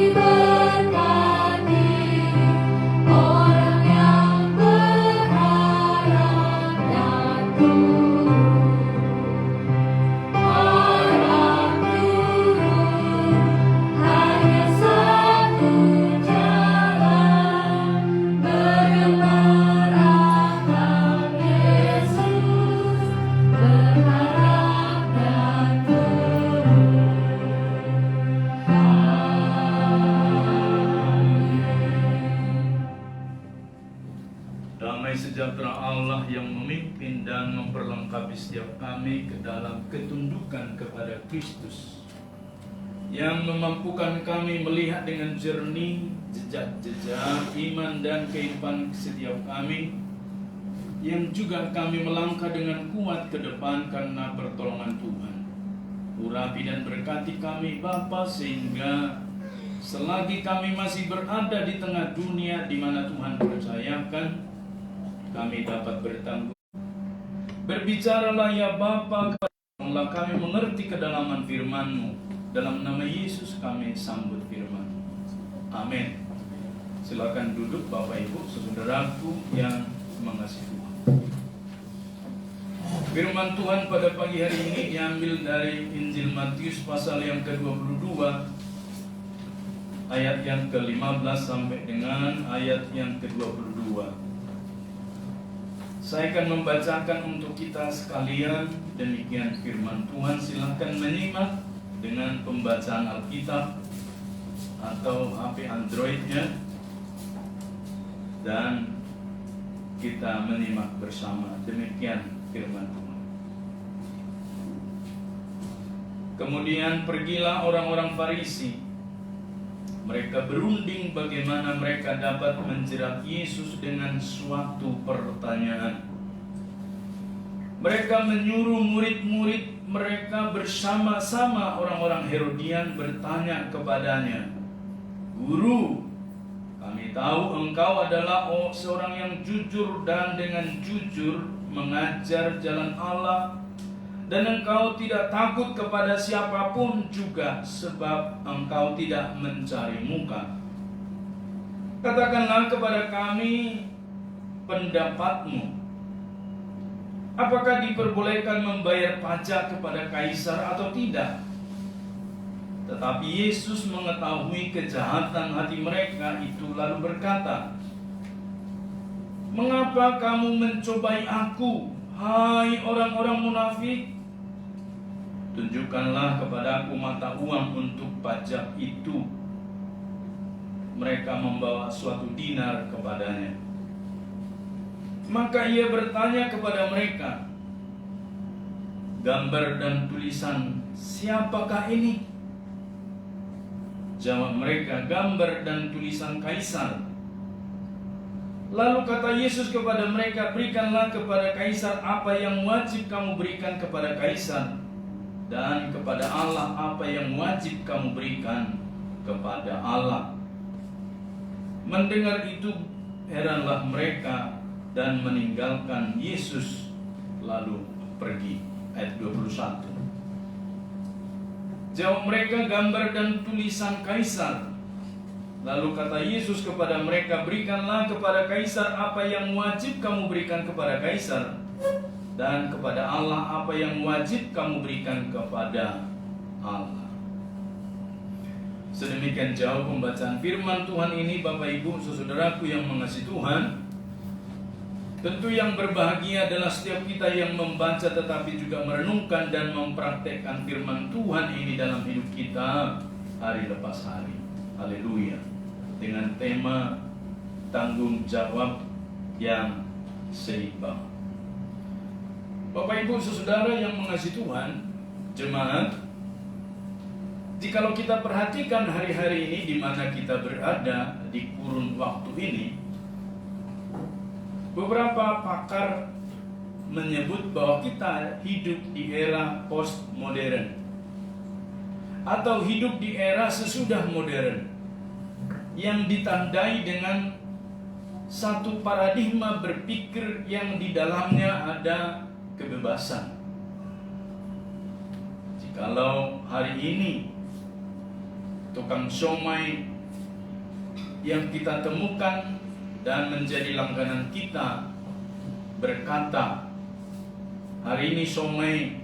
diberkati orang yang berharap dan turun, harap turun, hanya satu jalan, bergemarkan Yesus, berharap dan turun. Damai sejahtera Allah yang memimpin dan memperlengkapi setiap kami ke dalam ketundukan kepada Kristus yang memampukan kami melihat dengan jernih jejak-jejak iman dan kehidupan setiap kami, yang juga kami melangkah dengan kuat ke depan karena pertolongan Tuhan. Urapi dan berkati kami Bapa, sehingga selagi kami masih berada di tengah dunia di mana Tuhan percayakan, kami dapat bertanggung. Berbicaralah ya Bapa, tolonglah kami mengerti kedalaman firman-Mu. Dalam nama Yesus kami sambut firman. Amin. Silakan duduk Bapak Ibu, saudaraku yang mengasihi Tuhan. Firman Tuhan pada pagi hari ini diambil dari Injil Matius pasal yang ke-22, ayat yang ke-15 sampai dengan ayat yang ke-22. Saya akan membacakan untuk kita sekalian, demikian firman Tuhan. Silakan menyimak dengan pembacaan Alkitab atau HP Androidnya, dan kita menyimak bersama. Demikian firman Tuhan. Kemudian pergilah orang-orang Farisi. Mereka berunding bagaimana mereka dapat menjerat Yesus dengan suatu pertanyaan. Mereka menyuruh murid-murid mereka bersama-sama orang-orang Herodian bertanya kepadanya, "Guru, kami tahu engkau adalah seorang yang jujur dan dengan jujur mengajar jalan Allah, dan engkau tidak takut kepada siapapun juga, sebab engkau tidak mencari muka. Katakanlah kepada kami pendapatmu. Apakah diperbolehkan membayar pajak kepada kaisar atau tidak?" Tetapi Yesus mengetahui kejahatan hati mereka itu, lalu berkata, "Mengapa kamu mencobai aku, hai orang-orang munafik? Tunjukkanlah kepadaku mata uang untuk pajak itu." Mereka membawa suatu dinar kepadanya. Maka ia bertanya kepada mereka, "Gambar dan tulisan siapakah ini?" Jawab mereka, "Gambar dan tulisan kaisar." Lalu kata Yesus kepada mereka, "Berikanlah kepada kaisar apa yang wajib kamu berikan kepada kaisar, dan kepada Allah apa yang wajib kamu berikan kepada Allah." Mendengar itu heranlah mereka dan meninggalkan Yesus lalu pergi. Ayat 21. Jawab mereka, "Gambar dan tulisan kaisar." Lalu kata Yesus kepada mereka, "Berikanlah kepada kaisar apa yang wajib kamu berikan kepada kaisar, dan kepada Allah apa yang wajib kamu berikan kepada Allah." Sedemikian jauh pembacaan firman Tuhan ini, Bapak Ibu, saudaraku yang mengasihi Tuhan. Tentu yang berbahagia adalah setiap kita yang membaca tetapi juga merenungkan dan mempraktekkan firman Tuhan ini dalam hidup kita hari lepas hari. Haleluya. Dengan tema tanggung jawab yang seimbang. Bapak Ibu saudara yang mengasihi Tuhan, jemaat, jikalau kita perhatikan hari-hari ini di mana kita berada di kurun waktu ini, beberapa pakar menyebut bahwa kita hidup di era postmodern atau hidup di era sesudah modern, yang ditandai dengan satu paradigma berpikir yang di dalamnya ada kebebasan. Jikalau hari ini tukang somai yang kita temukan dan menjadi langganan kita berkata, "Hari ini somai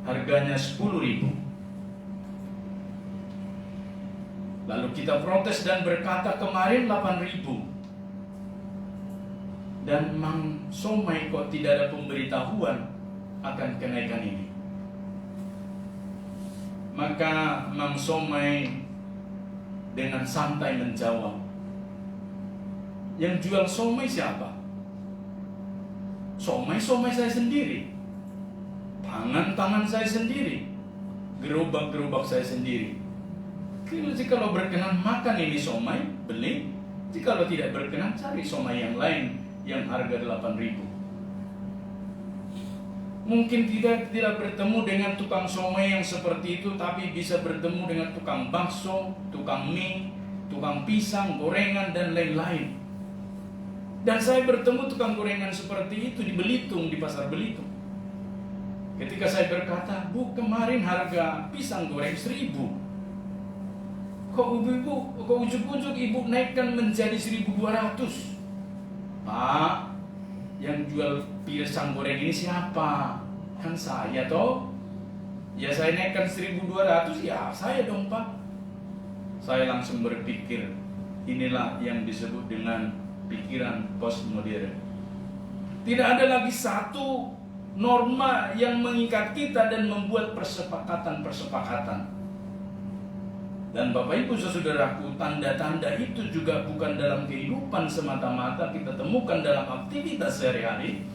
harganya 10.000. Lalu kita protes dan berkata, "Kemarin 8.000. Dan Mang Somai kok tidak ada pemberitahuan akan kenaikan ini?" Maka Mang Somai dengan santai menjawab, "Yang jual somai siapa? Somai saya sendiri, tangan saya sendiri. gerobak-gerobak saya sendiri. Jikalau berkenan makan ini somai, beli. Jikalau tidak berkenan, cari somai yang lain yang harga 8.000. Mungkin tidak bertemu dengan tukang somai yang seperti itu, tapi bisa bertemu dengan tukang bakso, tukang mie, tukang pisang, gorengan, dan lain-lain. Dan saya bertemu tukang gorengan seperti itu di Belitung, di pasar Belitung. Ketika saya berkata, "Bu, kemarin harga pisang goreng 1.000. Kok ujuk-ujuk ibu naikkan menjadi 1.200? Pak, yang jual pisang goreng ini siapa? Kan saya toh. Ya saya naikkan 1.200, ya saya dong Pak." Saya langsung berpikir, inilah yang disebut dengan pikiran postmodern. Tidak ada lagi satu norma yang mengikat kita dan membuat persepakatan-persepakatan. Dan Bapak Ibu saudaraku, tanda-tanda itu juga bukan dalam kehidupan semata-mata kita temukan dalam aktivitas sehari-hari,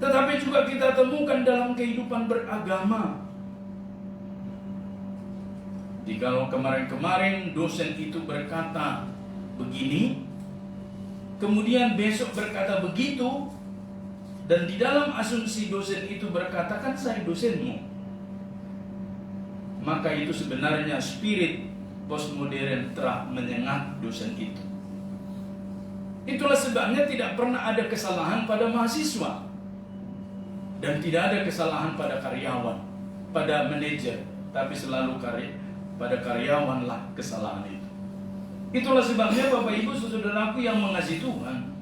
tetapi juga kita temukan dalam kehidupan beragama. Jikalau kemarin-kemarin dosen itu berkata begini, kemudian besok berkata begitu, dan di dalam asumsi dosen itu berkata, "Kan saya dosenmu," maka itu sebenarnya spirit postmodern telah menyengat dosen itu. Itulah sebabnya tidak pernah ada kesalahan pada mahasiswa, dan tidak ada kesalahan pada karyawan, pada manajer, tapi selalu pada karyawanlah kesalahan itu. Itulah sebabnya Bapak Ibu saudaraku yang mengasihi Tuhan,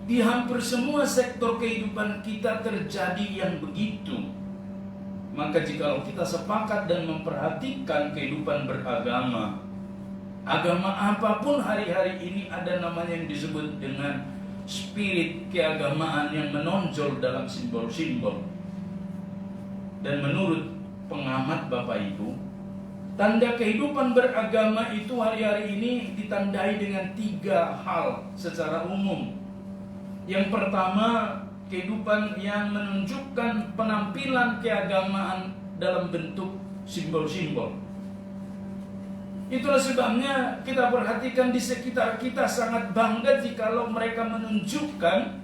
di hampir semua sektor kehidupan kita terjadi yang begitu. Maka jikalau kita sepakat dan memperhatikan kehidupan beragama, agama apapun hari-hari ini ada namanya yang disebut dengan spirit keagamaan yang menonjol dalam simbol-simbol. Dan menurut pengamat Bapak Ibu, tanda kehidupan beragama itu hari-hari ini ditandai dengan 3 hal secara umum. Yang pertama, kehidupan yang menunjukkan penampilan keagamaan dalam bentuk simbol-simbol. Itulah sebabnya kita perhatikan di sekitar kita sangat bangga jikalau mereka menunjukkan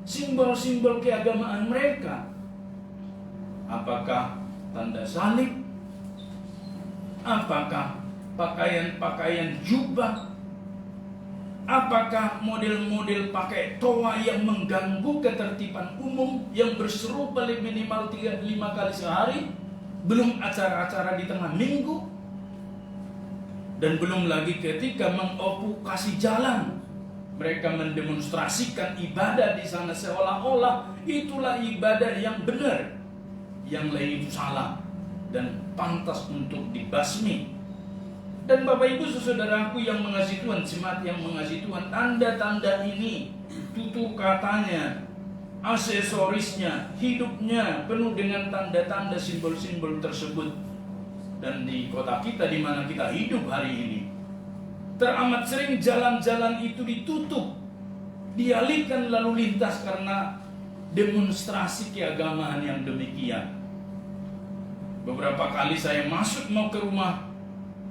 simbol-simbol keagamaan mereka. Apakah tanda salib? Apakah pakaian-pakaian jubah? Apakah model-model pakai toa yang mengganggu ketertiban umum, yang berseru paling minimal 3-5 kali sehari, belum acara-acara di tengah minggu, dan belum lagi ketika mengokupasi jalan, mereka mendemonstrasikan ibadah di sana seolah-olah itulah ibadah yang benar, yang lain itu salah dan pantas untuk dibasmi. Dan Bapak Ibu saudaraku yang mengasihi Tuhan, jemaat yang mengasihi Tuhan, tanda-tanda ini, tutur katanya, aksesorisnya, hidupnya penuh dengan tanda-tanda simbol-simbol tersebut. Dan di kota kita di mana kita hidup hari ini, teramat sering jalan-jalan itu ditutup, dialihkan lalu lintas karena demonstrasi keagamaan yang demikian. Beberapa kali saya masuk mau ke rumah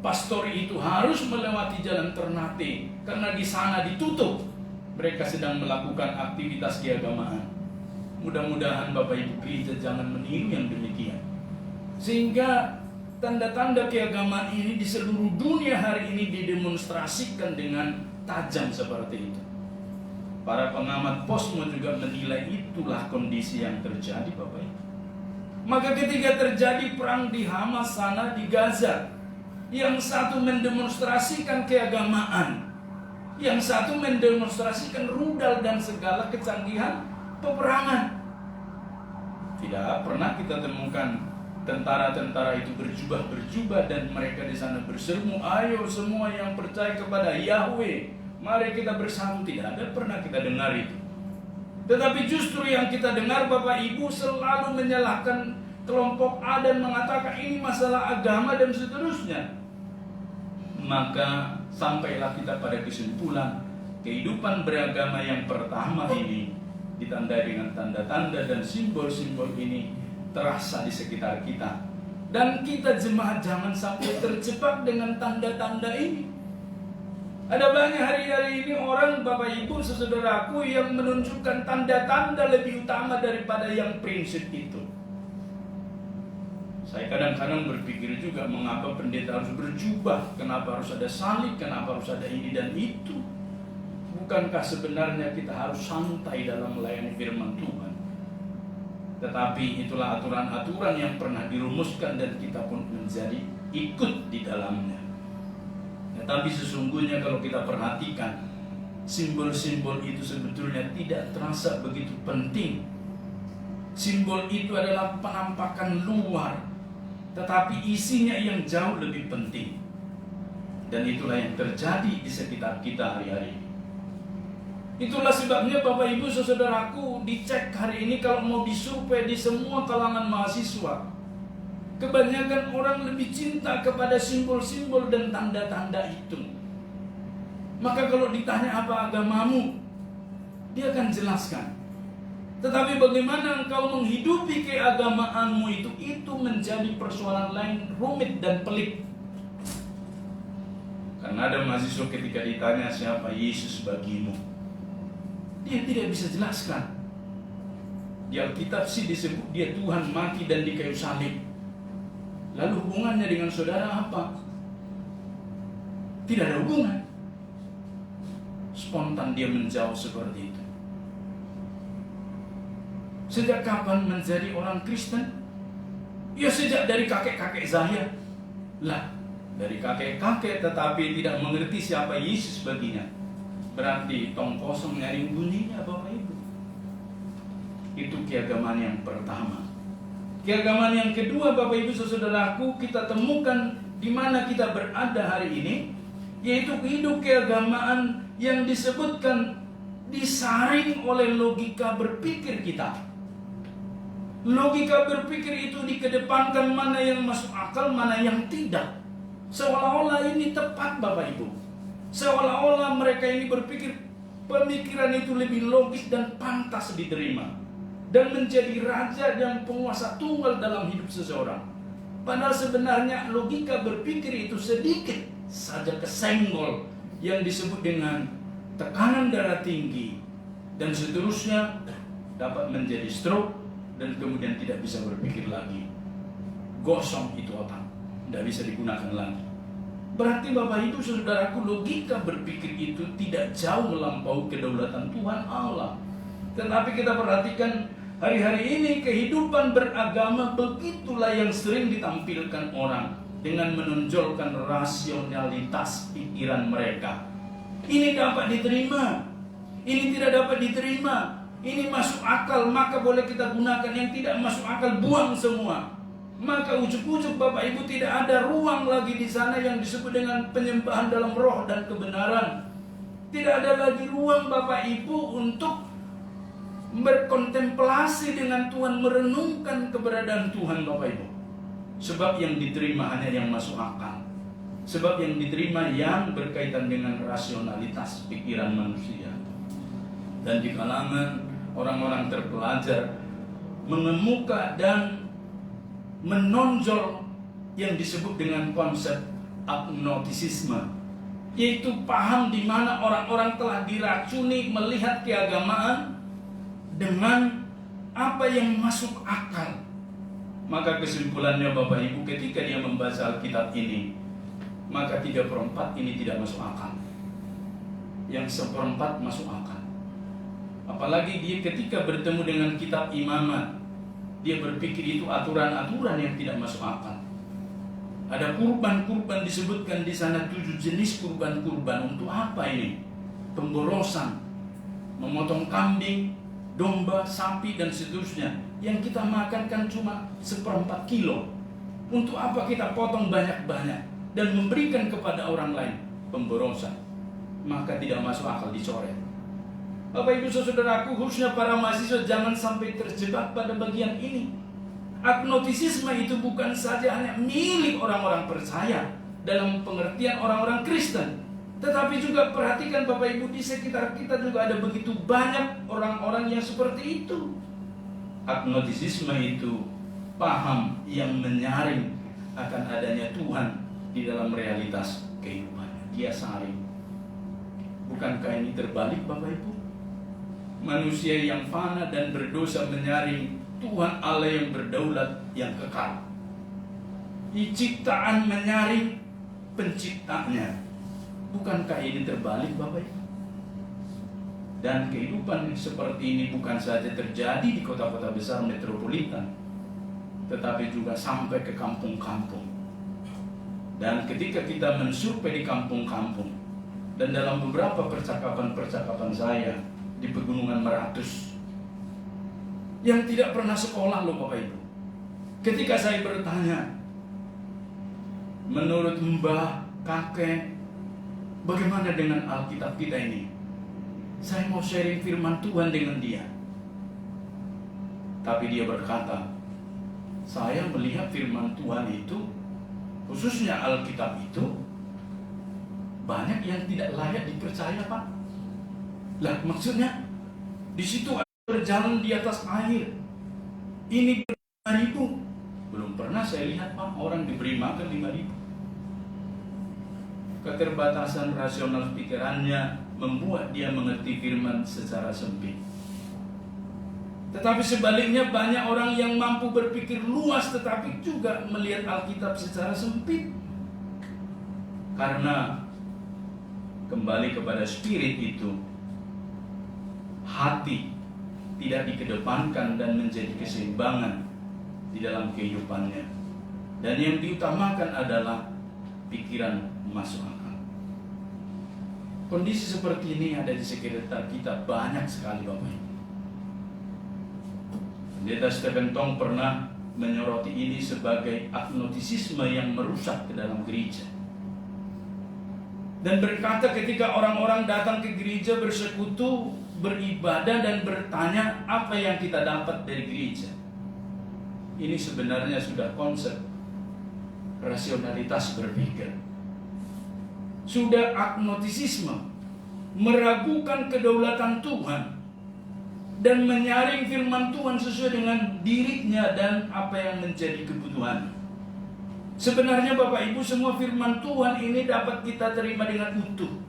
pastor itu harus melewati jalan Ternate karena di sana ditutup. Mereka sedang melakukan aktivitas keagamaan. Mudah-mudahan Bapak Ibu kita jangan meniru yang demikian. Sehingga tanda-tanda keagamaan ini di seluruh dunia hari ini didemonstrasikan dengan tajam seperti itu. Para pengamat posmo juga menilai itulah kondisi yang terjadi Bapak Ibu. Maka ketika terjadi perang di Hamas sana di Gaza, yang satu mendemonstrasikan keagamaan, yang satu mendemonstrasikan rudal dan segala kecanggihan peperangan. Tidak pernah kita temukan tentara-tentara itu berjubah dan mereka di sana berseru, "Ayo semua yang percaya kepada Yahweh, mari kita bersatu." Tidak ada pernah kita dengar itu. Tetapi justru yang kita dengar Bapak Ibu selalu menyalahkan kelompok A dan mengatakan ini masalah agama dan seterusnya. Maka sampailah kita pada kesimpulan, kehidupan beragama yang pertama ini ditandai dengan tanda-tanda dan simbol-simbol ini terasa di sekitar kita. Dan kita jemaat jangan sampai terjebak dengan tanda-tanda ini. Ada banyak hari-hari ini orang, Bapak Ibu, saudaraku, yang menunjukkan tanda-tanda lebih utama daripada yang prinsip itu. Saya kadang-kadang berpikir juga, mengapa pendeta harus berjubah? Kenapa harus ada salib? Kenapa harus ada ini dan itu? Bukankah sebenarnya kita harus santai dalam melayani firman Tuhan? Tetapi itulah aturan-aturan yang pernah dirumuskan dan kita pun menjadi ikut di dalamnya. Tetapi sesungguhnya kalau kita perhatikan, simbol-simbol itu sebetulnya tidak terasa begitu penting. Simbol itu adalah penampakan luar, tetapi isinya yang jauh lebih penting. Dan itulah yang terjadi di sekitar kita hari-hari ini. Itulah sebabnya Bapak Ibu saudaraku, dicek hari ini kalau mau disurvei di semua kalangan mahasiswa, kebanyakan orang lebih cinta kepada simbol-simbol dan tanda-tanda itu. Maka kalau ditanya apa agamamu, dia akan jelaskan. Tetapi bagaimana engkau menghidupi keagamaanmu itu menjadi persoalan lain, rumit dan pelik. Karena ada mahasiswa ketika ditanya siapa Yesus bagimu, dia tidak bisa jelaskan. Di Alkitab sih disebut dia Tuhan mati dan di kayu salib. Lalu hubungannya dengan saudara apa? Tidak ada hubungan. Spontan dia menjawab seperti itu. Sejak kapan menjadi orang Kristen? Ya sejak dari kakek-kakek saya. Lah, dari kakek-kakek tetapi tidak mengerti siapa Yesus baginya. Berarti tong kosong nyaring bunyinya, Bapak Ibu. Itu keagamaan yang pertama. Keagamaan yang kedua, Bapak Ibu saudaraku, kita temukan di mana kita berada hari ini, yaitu hidup keagamaan yang disebutkan disaring oleh logika berpikir kita. Logika berpikir itu dikedepankan mana yang masuk akal, mana yang tidak. Seolah-olah ini tepat, Bapak Ibu. Seolah-olah mereka ini berpikir pemikiran itu lebih logis dan pantas diterima, dan menjadi raja dan penguasa tunggal dalam hidup seseorang. Padahal sebenarnya logika berpikir itu sedikit saja kesenggol yang disebut dengan tekanan darah tinggi dan seterusnya dapat menjadi stroke dan kemudian tidak bisa berpikir lagi. Gosong itu otak, tidak bisa digunakan lagi. Berarti Bapak Ibu saudaraku, logika berpikir itu tidak jauh melampaui kedaulatan Tuhan Allah. Tetapi kita perhatikan hari-hari ini kehidupan beragama begitulah yang sering ditampilkan orang dengan menonjolkan rasionalitas pikiran mereka. Ini dapat diterima, ini tidak dapat diterima, ini masuk akal maka boleh kita gunakan, yang tidak masuk akal buang semua. Maka ujuk-ujuk Bapak Ibu tidak ada ruang lagi di sana yang disebut dengan penyembahan dalam roh dan kebenaran. Tidak ada lagi ruang Bapak Ibu untuk berkontemplasi dengan Tuhan, merenungkan keberadaan Tuhan Bapak Ibu. Sebab yang diterima hanya yang masuk akal. Sebab yang diterima yang berkaitan dengan rasionalitas pikiran manusia. Dan di kalangan orang-orang terpelajar mengemuka dan menonjol yang disebut dengan konsep agnostisisme, yaitu paham di mana orang-orang telah diracuni melihat keagamaan dengan apa yang masuk akal. Maka kesimpulannya Bapak Ibu, ketika dia membaca Alkitab ini, maka 3/4 ini tidak masuk akal, yang 1/4 masuk akal. Apalagi dia ketika bertemu dengan kitab Imamat, dia berpikir itu aturan-aturan yang tidak masuk akal. Ada kurban-kurban disebutkan di sana, 7 jenis kurban-kurban. Untuk apa ini? Pemborosan, memotong kambing, domba, sapi dan seterusnya. Yang kita makan kan cuma 1/4 kilo. Untuk apa kita potong banyak-banyak dan memberikan kepada orang lain? Pemborosan. Maka tidak masuk akal, dicoret. Bapak Ibu saudaraku, khususnya para mahasiswa jangan sampai terjebak pada bagian ini. Agnostisisme itu bukan saja hanya milik orang-orang percaya dalam pengertian orang-orang Kristen, tetapi juga perhatikan Bapak Ibu, di sekitar kita juga ada begitu banyak orang-orang yang seperti itu. Agnostisisme itu paham yang menyaring akan adanya Tuhan di dalam realitas kehidupannya. Dia saring. Bukankah ini terbalik, Bapak Ibu? Manusia yang fana dan berdosa menyaring Tuhan Allah yang berdaulat, yang kekal. Ciptaan menyaring penciptanya. Bukankah ini terbalik, Bapak Ibu? Dan kehidupan seperti ini bukan saja terjadi di kota-kota besar metropolitan, tetapi juga sampai ke kampung-kampung. Dan ketika kita mensurvei di kampung-kampung, dan dalam beberapa percakapan-percakapan saya di Pegunungan Meratus, yang tidak pernah sekolah loh Bapak Ibu, ketika saya bertanya, menurut mbah, kakek, bagaimana dengan Alkitab kita ini? Saya mau sharing firman Tuhan dengan dia. Tapi dia berkata, saya melihat firman Tuhan itu, khususnya Alkitab itu, banyak yang tidak layak dipercaya, Pak. Lah maksudnya, di situ berjalan di atas air. Ini 5.000. Belum pernah saya lihat, Pak, orang diberi makan 5.000. Keterbatasan rasional pikirannya membuat dia mengerti firman secara sempit. Tetapi sebaliknya banyak orang yang mampu berpikir luas tetapi juga melihat Alkitab secara sempit. Karena kembali kepada spirit itu, hati tidak dikedepankan dan menjadi keseimbangan di dalam kehidupannya. Dan yang diutamakan adalah pikiran masuk akal. Kondisi seperti ini ada di sekitar kita banyak sekali, Bapak Ibu. Pendeta Stephen Tong pernah menyoroti ini sebagai agnostisisme yang merusak ke dalam gereja. Dan berkata ketika orang-orang datang ke gereja bersekutu, beribadah dan bertanya apa yang kita dapat dari gereja. Ini sebenarnya sudah konsep rasionalitas berpikir. Sudah agnostisisme, meragukan kedaulatan Tuhan dan menyaring firman Tuhan sesuai dengan dirinya dan apa yang menjadi kebutuhan. Sebenarnya Bapak Ibu, semua firman Tuhan ini dapat kita terima dengan utuh.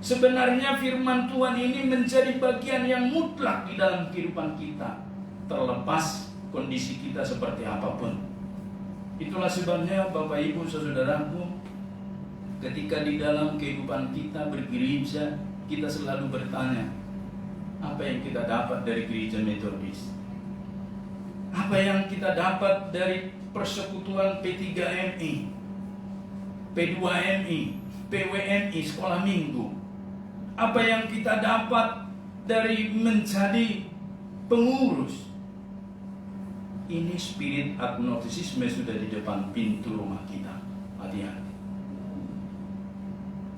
Sebenarnya firman Tuhan ini menjadi bagian yang mutlak di dalam kehidupan kita, terlepas kondisi kita seperti apapun. Itulah sebabnya Bapak Ibu saudaraku, ketika di dalam kehidupan kita bergereja, kita selalu bertanya, apa yang kita dapat dari gereja Metodis? Apa yang kita dapat dari persekutuan P3MI, P2MI, PWMI, sekolah minggu? Apa yang kita dapat dari menjadi pengurus? Ini spirit agnostisisme sudah di depan pintu rumah kita. Hati-hati.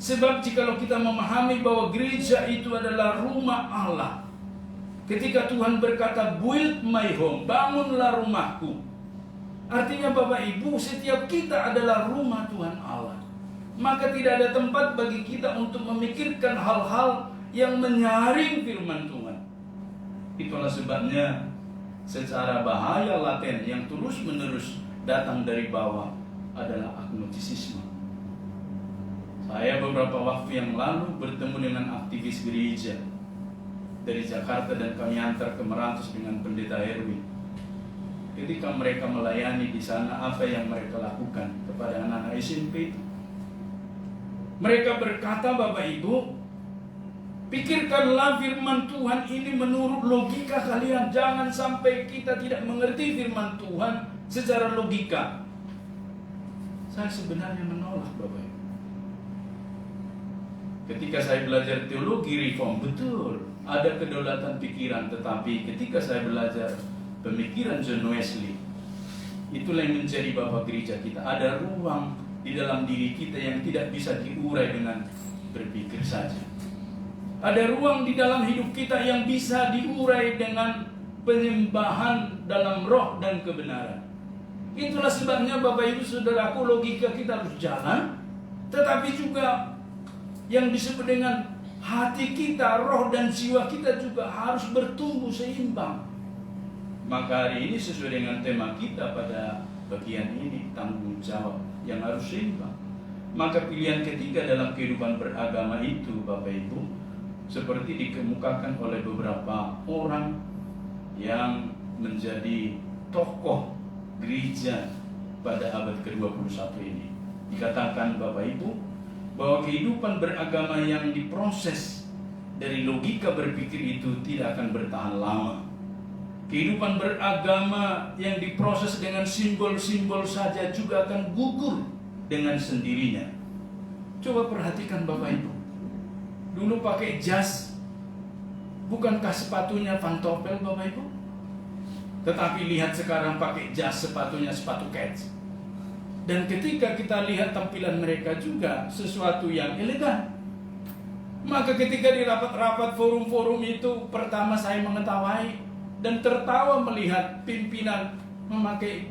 Sebab jikalau kita memahami bahwa gereja itu adalah rumah Allah, ketika Tuhan berkata, build my home, bangunlah rumahku, artinya Bapak Ibu, setiap kita adalah rumah Tuhan Allah. Maka tidak ada tempat bagi kita untuk memikirkan hal-hal yang menyaring firman Tuhan. Itulah sebabnya secara bahaya laten yang terus-menerus datang dari bawah adalah agnostisisme. Saya beberapa waktu yang lalu bertemu dengan aktivis gereja dari Jakarta dan kami antar ke Meratus dengan Pendeta Erwin. Ketika mereka melayani di sana, apa yang mereka lakukan kepada anak-anak SMP itu? Mereka berkata, Bapak Ibu, pikirkanlah firman Tuhan ini menurut logika kalian. Jangan sampai kita tidak mengerti firman Tuhan secara logika. Saya sebenarnya menolak, Bapak Ibu. Ketika saya belajar teologi reform, betul, ada kedaulatan pikiran. Tetapi ketika saya belajar pemikiran John Wesley, itulah yang menjadi Bapak gereja kita. Ada ruang di dalam diri kita yang tidak bisa diurai dengan berpikir saja. Ada ruang di dalam hidup kita yang bisa diurai dengan penyembahan dalam roh dan kebenaran. Itulah sebabnya Bapak Ibu Saudaraku, logika kita harus jalan, tetapi juga yang disebut dengan hati kita, roh dan jiwa kita juga harus bertumbuh seimbang. Maka hari ini sesuai dengan tema kita pada bagian ini, tanggung jawab yang harus seimbang. Maka pilihan ketiga dalam kehidupan beragama itu, Bapak Ibu, seperti dikemukakan oleh beberapa orang yang menjadi tokoh gereja pada abad ke-21 ini. Dikatakan Bapak Ibu bahwa kehidupan beragama yang diproses dari logika berpikir itu tidak akan bertahan lama. Kehidupan beragama yang diproses dengan simbol-simbol saja juga akan gugur dengan sendirinya. Coba perhatikan Bapak Ibu. Dulu pakai jas, bukankah sepatunya pantopel Bapak Ibu? Tetapi lihat sekarang pakai jas, sepatunya sepatu kets. Dan ketika kita lihat tampilan mereka juga sesuatu yang elegan. Maka ketika di rapat-rapat forum-forum itu, pertama saya mengetahui dan tertawa melihat pimpinan memakai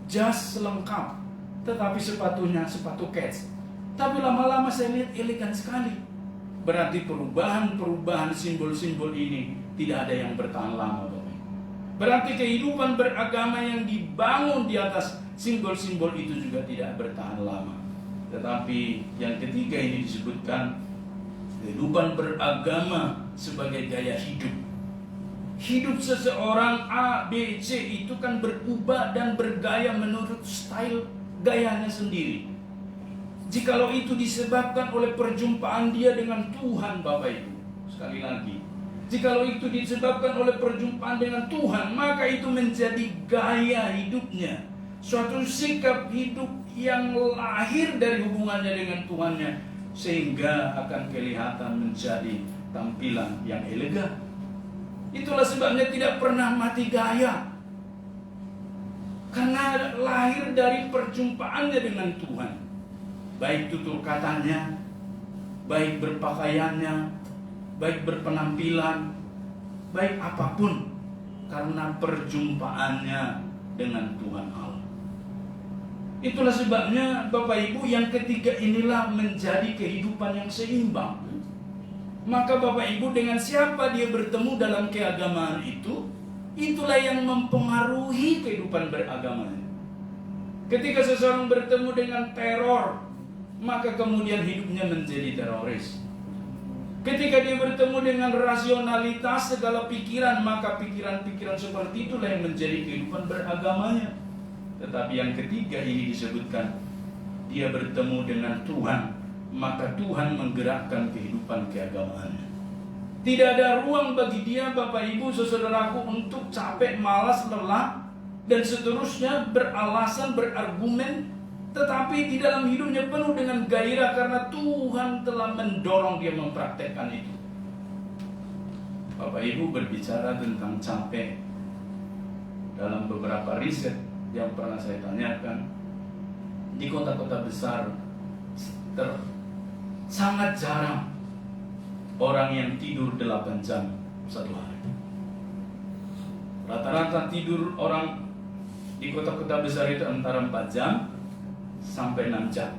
jas lengkap, tetapi sepatunya sepatu kets. Tapi lama-lama saya lihat elegan sekali. Berarti perubahan simbol-simbol ini tidak ada yang bertahan lama, Bapak. Berarti kehidupan beragama yang dibangun di atas simbol-simbol itu juga tidak bertahan lama. Tetapi yang ketiga ini disebutkan kehidupan beragama sebagai gaya hidup. Hidup seseorang A, B, C itu kan berubah dan bergaya menurut style gayanya sendiri. Jikalau itu disebabkan oleh perjumpaan dia dengan Tuhan, Bapak Ibu, sekali lagi, jikalau itu disebabkan oleh perjumpaan dengan Tuhan, maka itu menjadi gaya hidupnya, suatu sikap hidup yang lahir dari hubungannya dengan Tuhannya, sehingga akan kelihatan menjadi tampilan yang elegan. Itulah sebabnya tidak pernah mati gaya, karena lahir dari perjumpaannya dengan Tuhan. Baik tutur katanya, baik berpakaiannya, baik berpenampilan, baik apapun, karena perjumpaannya dengan Tuhan Allah. Itulah sebabnya Bapak Ibu, yang ketiga inilah menjadi kehidupan yang seimbang. Maka Bapak Ibu, dengan siapa dia bertemu dalam keagamaan itu, itulah yang mempengaruhi kehidupan beragamanya. Ketika seseorang bertemu dengan teror, maka kemudian hidupnya menjadi teroris. Ketika dia bertemu dengan rasionalitas segala pikiran, maka pikiran-pikiran seperti itulah yang menjadi kehidupan beragamanya. Tetapi yang ketiga ini disebutkan, dia bertemu dengan Tuhan, maka Tuhan menggerakkan kehidupan keagamaannya. Tidak ada ruang bagi dia, Bapak Ibu, saudaraku, untuk capek, malas, lelah, dan seterusnya, beralasan, berargumen. Tetapi di dalam hidupnya penuh dengan gairah karena Tuhan telah mendorong dia mempraktekkan itu. Bapak Ibu, berbicara tentang capek, dalam beberapa riset yang pernah saya tanyakan, di kota-kota besar sangat jarang orang yang tidur 8 jam satu hari. Rata-rata tidur orang di kota-kota besar itu antara 4 jam sampai 6 jam.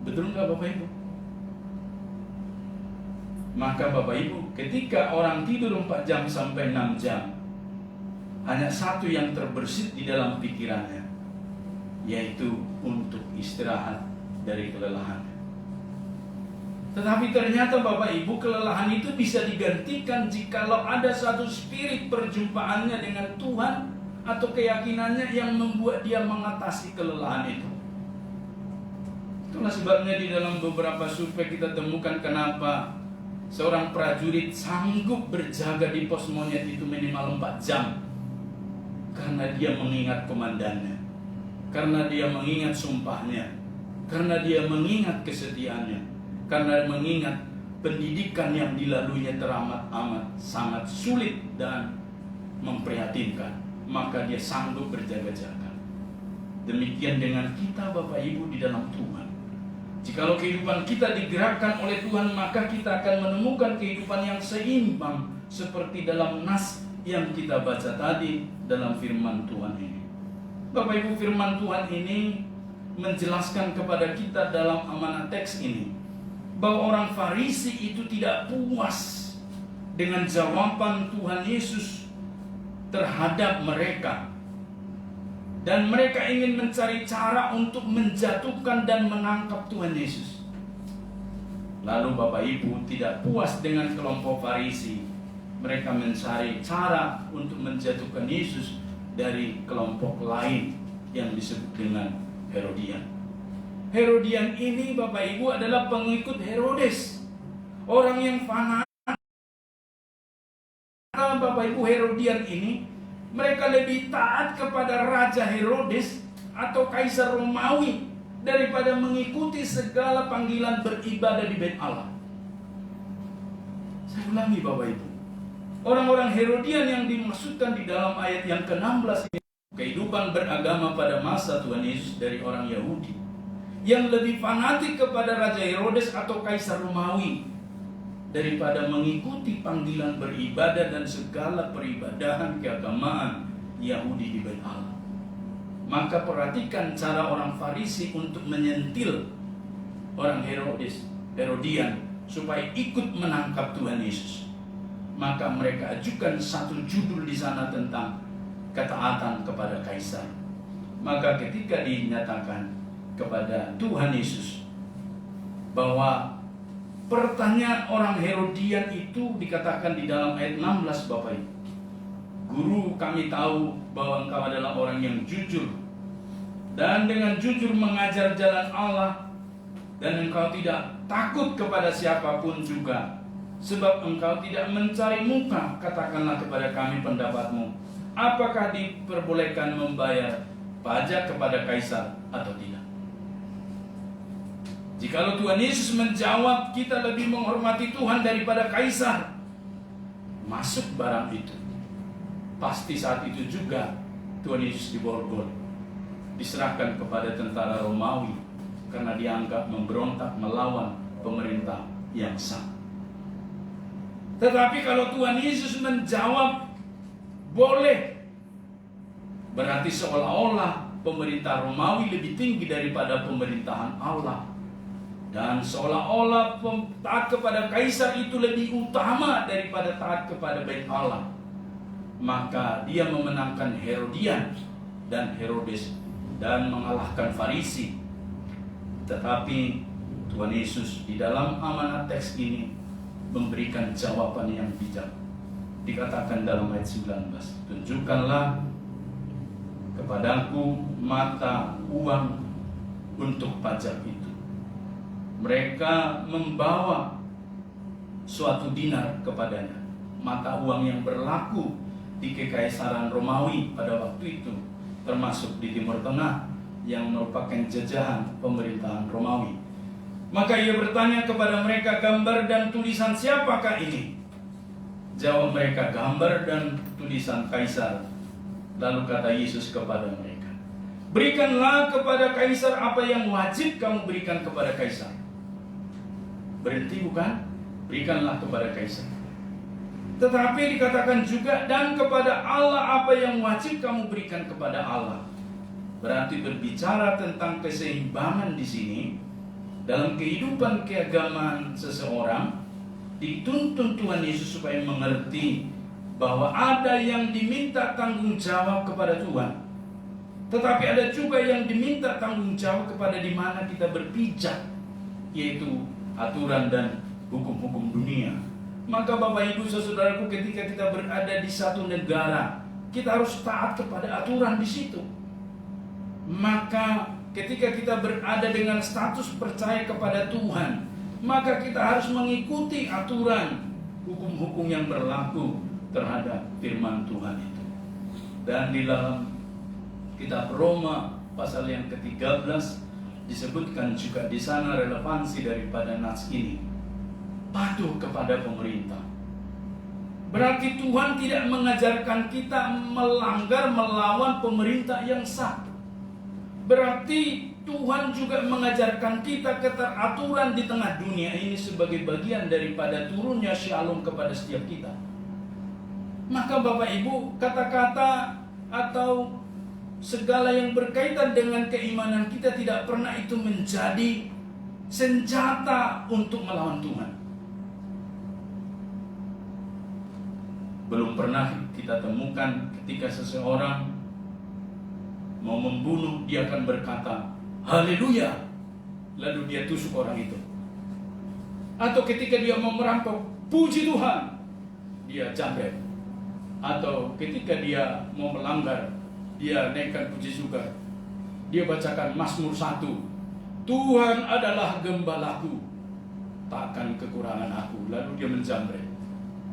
Betul nggak Bapak Ibu? Maka Bapak Ibu, ketika orang tidur 4 jam sampai 6 jam, hanya satu yang terbersit di dalam pikirannya, yaitu untuk istirahat dari kelelahan. Tetapi ternyata Bapak Ibu, kelelahan itu bisa digantikan jikalau ada satu spirit perjumpaannya dengan Tuhan, atau keyakinannya yang membuat dia mengatasi kelelahan itu. Itulah sebabnya di dalam beberapa survei kita temukan kenapa seorang prajurit sanggup berjaga di pos monyet itu minimal 4 jam. Karena dia mengingat komandannya, karena dia mengingat sumpahnya, karena dia mengingat kesetiaannya, karena mengingat pendidikan yang dilaluinya teramat-amat sangat sulit dan memprihatinkan. Maka dia sanggup berjaga-jaga. Demikian dengan kita Bapak Ibu di dalam Tuhan. Jikalau kehidupan kita digerakkan oleh Tuhan, maka kita akan menemukan kehidupan yang seimbang, seperti dalam nas yang kita baca tadi dalam firman Tuhan ini. Bapak Ibu, firman Tuhan ini menjelaskan kepada kita dalam amanat teks ini, bahwa orang Farisi itu tidak puas dengan jawaban Tuhan Yesus terhadap mereka. Dan mereka ingin mencari cara untuk menjatuhkan dan menangkap Tuhan Yesus. Lalu Bapak Ibu tidak puas dengan kelompok Farisi. Mereka mencari cara untuk menjatuhkan Yesus dari kelompok lain yang disebut dengan Herodian. Herodian ini Bapak Ibu adalah pengikut Herodes, orang yang fanatik. Bapak Ibu, Herodian ini mereka lebih taat kepada Raja Herodes atau Kaisar Romawi daripada mengikuti segala panggilan beribadah di Bait Allah. Saya ulangi Bapak Ibu, orang-orang Herodian yang dimaksudkan di dalam ayat yang ke-16 ini, kehidupan beragama pada masa Tuhan Yesus dari orang Yahudi yang lebih fanatik kepada Raja Herodes atau Kaisar Romawi daripada mengikuti panggilan beribadah dan segala peribadahan keagamaan Yahudi di Bait Allah. Maka perhatikan cara orang Farisi untuk menyentil orang Herodian supaya ikut menangkap Tuhan Yesus. Maka mereka ajukan satu judul di sana tentang ketaatan kepada Kaisar. Maka ketika dinyatakan kepada Tuhan Yesus bahwa pertanyaan orang Herodian itu dikatakan di dalam ayat 16 Bapak Ibu, Guru, kami tahu bahwa engkau adalah orang yang jujur dan dengan jujur mengajar jalan Allah, dan engkau tidak takut kepada siapapun juga, sebab engkau tidak mencari muka. Katakanlah kepada kami pendapatmu, apakah diperbolehkan membayar pajak kepada Kaisar atau tidak? Jikalau Tuhan Yesus menjawab kita lebih menghormati Tuhan daripada Kaisar, masuk barang itu. Pasti saat itu juga Tuhan Yesus diborgol, diserahkan kepada tentara Romawi karena dianggap memberontak melawan pemerintah yang sah. Tetapi kalau Tuhan Yesus menjawab boleh, berarti seolah-olah pemerintah Romawi lebih tinggi daripada pemerintahan Allah. Dan seolah-olah taat kepada Kaisar itu lebih utama daripada taat kepada Bait Allah. Maka dia memenangkan Herodian dan Herodes dan mengalahkan Farisi. Tetapi Tuhan Yesus di dalam amanat teks ini memberikan jawaban yang bijak. Dikatakan dalam ayat 19, tunjukkanlah kepadaku mata uang untuk pajak itu. Mereka membawa suatu dinar kepadanya, mata uang yang berlaku di Kekaisaran Romawi pada waktu itu, termasuk di Timur Tengah yang merupakan jajahan pemerintahan Romawi. Maka ia bertanya kepada mereka, gambar dan tulisan siapakah ini? Jawab mereka, gambar dan tulisan Kaisar. Lalu kata Yesus kepada mereka, berikanlah kepada Kaisar apa yang wajib kamu berikan kepada Kaisar. Berhenti bukan? Berikanlah kepada Kaisar. Tetapi dikatakan juga, dan kepada Allah apa yang wajib kamu berikan kepada Allah. Berarti berbicara tentang keseimbangan di sini dalam kehidupan keagamaan seseorang. Dituntun Tuhan Yesus supaya mengerti bahwa ada yang diminta tanggung jawab kepada Tuhan, tetapi ada juga yang diminta tanggung jawab kepada di mana kita berpijak, yaitu aturan dan hukum-hukum dunia. Maka Bapak Ibu Saudaraku, ketika kita berada di satu negara, kita harus taat kepada aturan di situ. Maka ketika kita berada dengan status percaya kepada Tuhan, maka kita harus mengikuti aturan hukum-hukum yang berlaku terhadap firman Tuhan itu. Dan di dalam kitab Roma pasal yang ke-13 disebutkan juga di sana relevansi daripada nas ini, patuh kepada pemerintah. Berarti Tuhan tidak mengajarkan kita melanggar, melawan pemerintah yang sah. Berarti Tuhan juga mengajarkan kita keteraturan di tengah dunia ini sebagai bagian daripada turunnya shalom kepada setiap kita. Maka Bapak Ibu, kata-kata atau segala yang berkaitan dengan keimanan kita tidak pernah itu menjadi senjata untuk melawan Tuhan. Belum pernah kita temukan ketika seseorang mau membunuh, dia akan berkata, haleluya, lalu dia tusuk orang itu. Atau ketika dia mau merampok, puji Tuhan, dia jambret. Atau ketika dia mau melanggar, dia naikkan puji syukur, dia bacakan Mazmur 1, Tuhan adalah gembalaku, takkan kekurangan aku, lalu dia menjamret.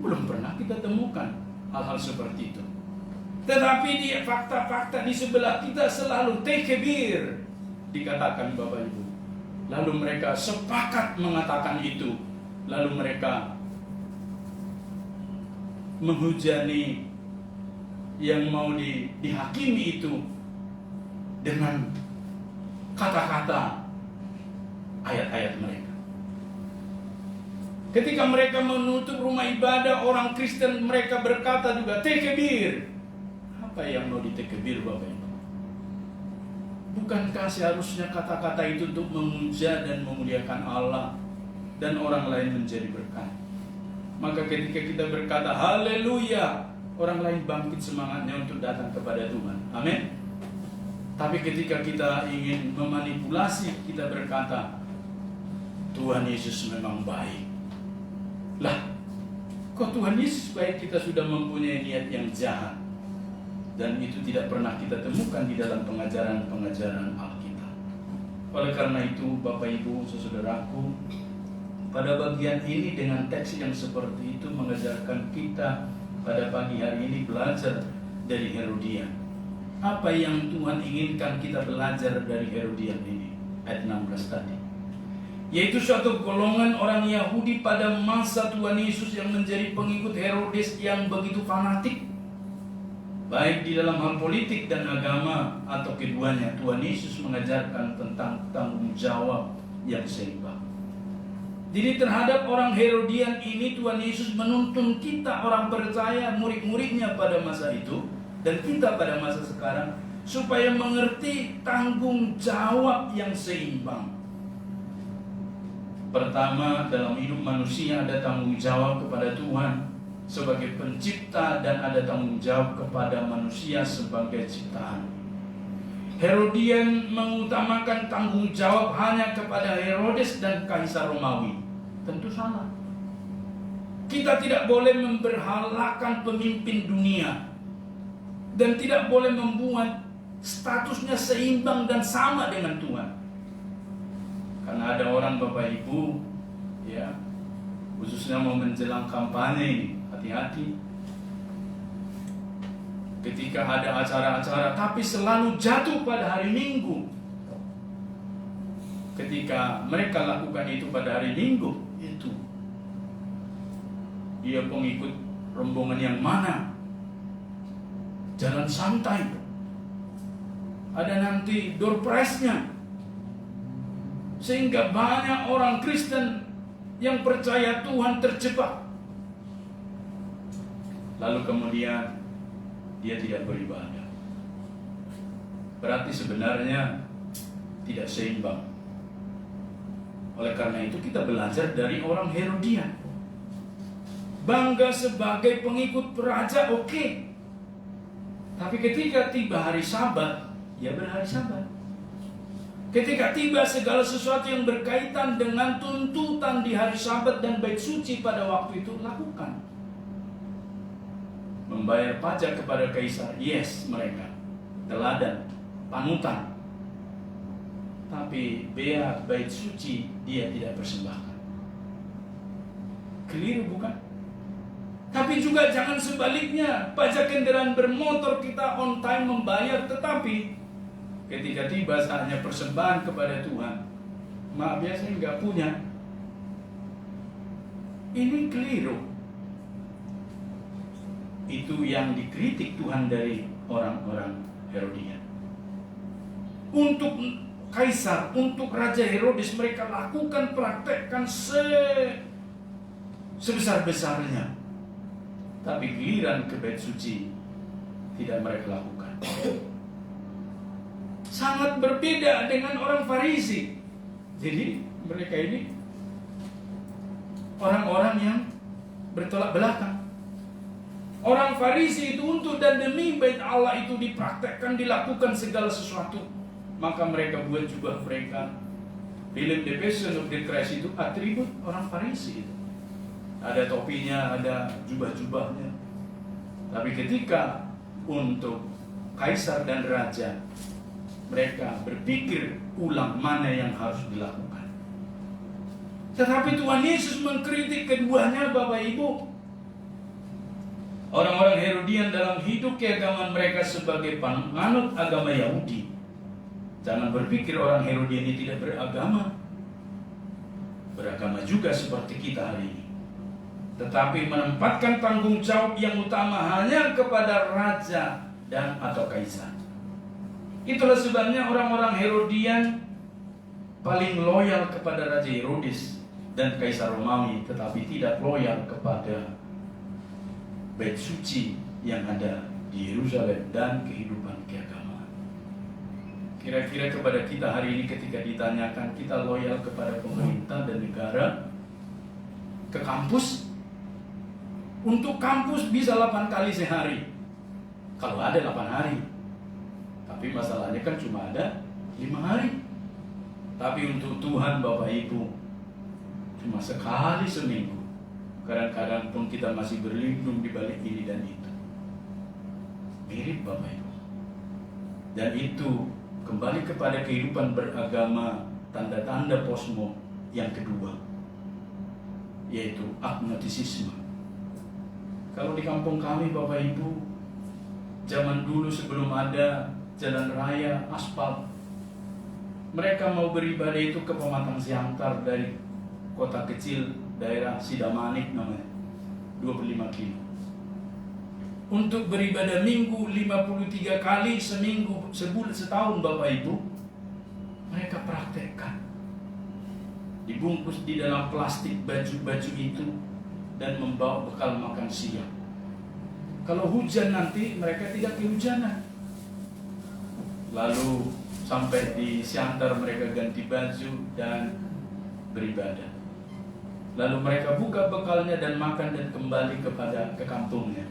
Belum pernah kita temukan hal-hal seperti itu. Tetapi di fakta-fakta di sebelah kita selalu tekbir, dikatakan Bapak Ibu. Lalu mereka sepakat mengatakan itu. Lalu mereka menghujani yang mau dihakimi itu dengan kata-kata ayat-ayat mereka. Ketika mereka menutup rumah ibadah orang Kristen, mereka berkata juga tekbir. Apa yang mau ditekbir Bapak Ibu? Bukankah seharusnya kata-kata itu untuk memuja dan memuliakan Allah dan orang lain menjadi berkat? Maka ketika kita berkata haleluya, orang lain bangkit semangatnya untuk datang kepada Tuhan. Amin. Tapi ketika kita ingin memanipulasi, kita berkata Tuhan Yesus memang baik. Lah, kok Tuhan Yesus baik, kita sudah mempunyai niat yang jahat. Dan itu tidak pernah kita temukan di dalam pengajaran-pengajaran Alkitab. Oleh karena itu, Bapak Ibu, saudaraku, pada bagian ini dengan teks yang seperti itu mengajarkan kita pada pagi hari ini belajar dari Herodian. Apa yang Tuhan inginkan kita belajar dari Herodian ini? Ayat 16 tadi. Yaitu suatu golongan orang Yahudi pada masa Tuhan Yesus yang menjadi pengikut Herodes yang begitu fanatik, baik di dalam hal politik dan agama, atau keduanya. Tuhan Yesus mengajarkan tentang tanggung jawab yang seimbang. Jadi terhadap orang Herodian ini Tuhan Yesus menuntun kita orang percaya, murid-muridnya pada masa itu dan kita pada masa sekarang, supaya mengerti tanggung jawab yang seimbang. Pertama, dalam hidup manusia ada tanggung jawab kepada Tuhan sebagai pencipta dan ada tanggung jawab kepada manusia sebagai ciptaan. Herodian mengutamakan tanggung jawab hanya kepada Herodes dan Kaisar Romawi. Tentu salah. Kita tidak boleh memberhalakan pemimpin dunia dan tidak boleh membuat statusnya seimbang dan sama dengan Tuhan. Karena ada orang Bapak Ibu, ya, khususnya mau menjelang kampanye ini, hati-hati. Ketika ada acara-acara, tapi selalu jatuh pada hari Minggu. Ketika mereka lakukan itu pada hari Minggu, itu dia pengikut rombongan yang mana? Jalan santai. Ada nanti door prize-nya. Sehingga banyak orang Kristen yang percaya Tuhan terjebak. Lalu kemudian dia tidak beribadah. Berarti sebenarnya tidak seimbang. Oleh karena itu kita belajar dari orang Herodian. Bangga sebagai pengikut raja, oke. Tapi ketika tiba hari Sabat, ya berhari Sabat. Ketika tiba segala sesuatu yang berkaitan dengan tuntutan di hari Sabat dan bait suci pada waktu itu, lakukan. Membayar pajak kepada Kaisar, yes mereka. Teladan, panutan. Tapi bea bait suci dia tidak persembahkan. Keliru bukan? Tapi juga jangan sebaliknya. Pajak kendaraan bermotor kita on time membayar, tetapi ketika tiba saatnya persembahan kepada Tuhan, maaf ya saya nggak punya. Ini keliru. Itu yang dikritik Tuhan dari orang-orang Herodian. Untuk Kaisar, untuk Raja Herodes, mereka lakukan, praktekkan sebesar-besarnya. Tapi giliran ke bait suci tidak mereka lakukan. Sangat berbeda dengan orang Farisi. Jadi mereka ini orang-orang yang bertolak belakang. Orang Farisi itu untuk dan demi bait Allah itu dipraktekkan, dilakukan segala sesuatu. Maka mereka buat jubah mereka. Film The Passion of the Christ itu atribut orang Farisi itu. Ada topinya, ada jubah-jubahnya. Tapi ketika untuk kaisar dan raja, mereka berpikir ulang mana yang harus dilakukan. Tetapi Tuhan Yesus mengkritik keduanya, Bapak Ibu. Orang-orang Herodian dalam hidup keagamaan mereka sebagai penganut agama Yahudi. Jangan berpikir orang Herodian ini tidak beragama. Beragama juga seperti kita hari ini. Tetapi menempatkan tanggung jawab yang utama hanya kepada raja dan atau kaisar. Itulah sebabnya orang-orang Herodian paling loyal kepada Raja Herodes dan Kaisar Romawi, tetapi tidak loyal kepada bait suci yang ada di Yerusalem dan kehidupan keagamaan. Kira-kira kepada kita hari ini ketika ditanyakan kita loyal kepada pemerintah dan negara, ke kampus, untuk kampus bisa 8 kali sehari, kalau ada 8 hari. Tapi masalahnya kan cuma ada 5 hari. Tapi untuk Tuhan Bapak Ibu, cuma sekali seminggu. Kadang-kadang pun kita masih berlindung di balik ini dan itu. Mirip Bapak Ibu. Dan itu kembali kepada kehidupan beragama, tanda-tanda posmo yang kedua, yaitu agnostisisme. Kalau di kampung kami Bapak Ibu, zaman dulu sebelum ada jalan raya aspal, mereka mau beribadah itu ke Pematang Siantar dari kota kecil daerah Sidamanik namanya, 25 kilo. Untuk beribadah minggu 53 kali seminggu, sebulan, setahun Bapak Ibu, mereka praktekkan. Dibungkus di dalam plastik baju-baju itu dan membawa bekal makan siang. Kalau hujan nanti mereka tidak kehujanan. Lalu sampai di Siantar mereka ganti baju dan beribadah. Lalu mereka buka bekalnya dan makan dan kembali ke kampungnya.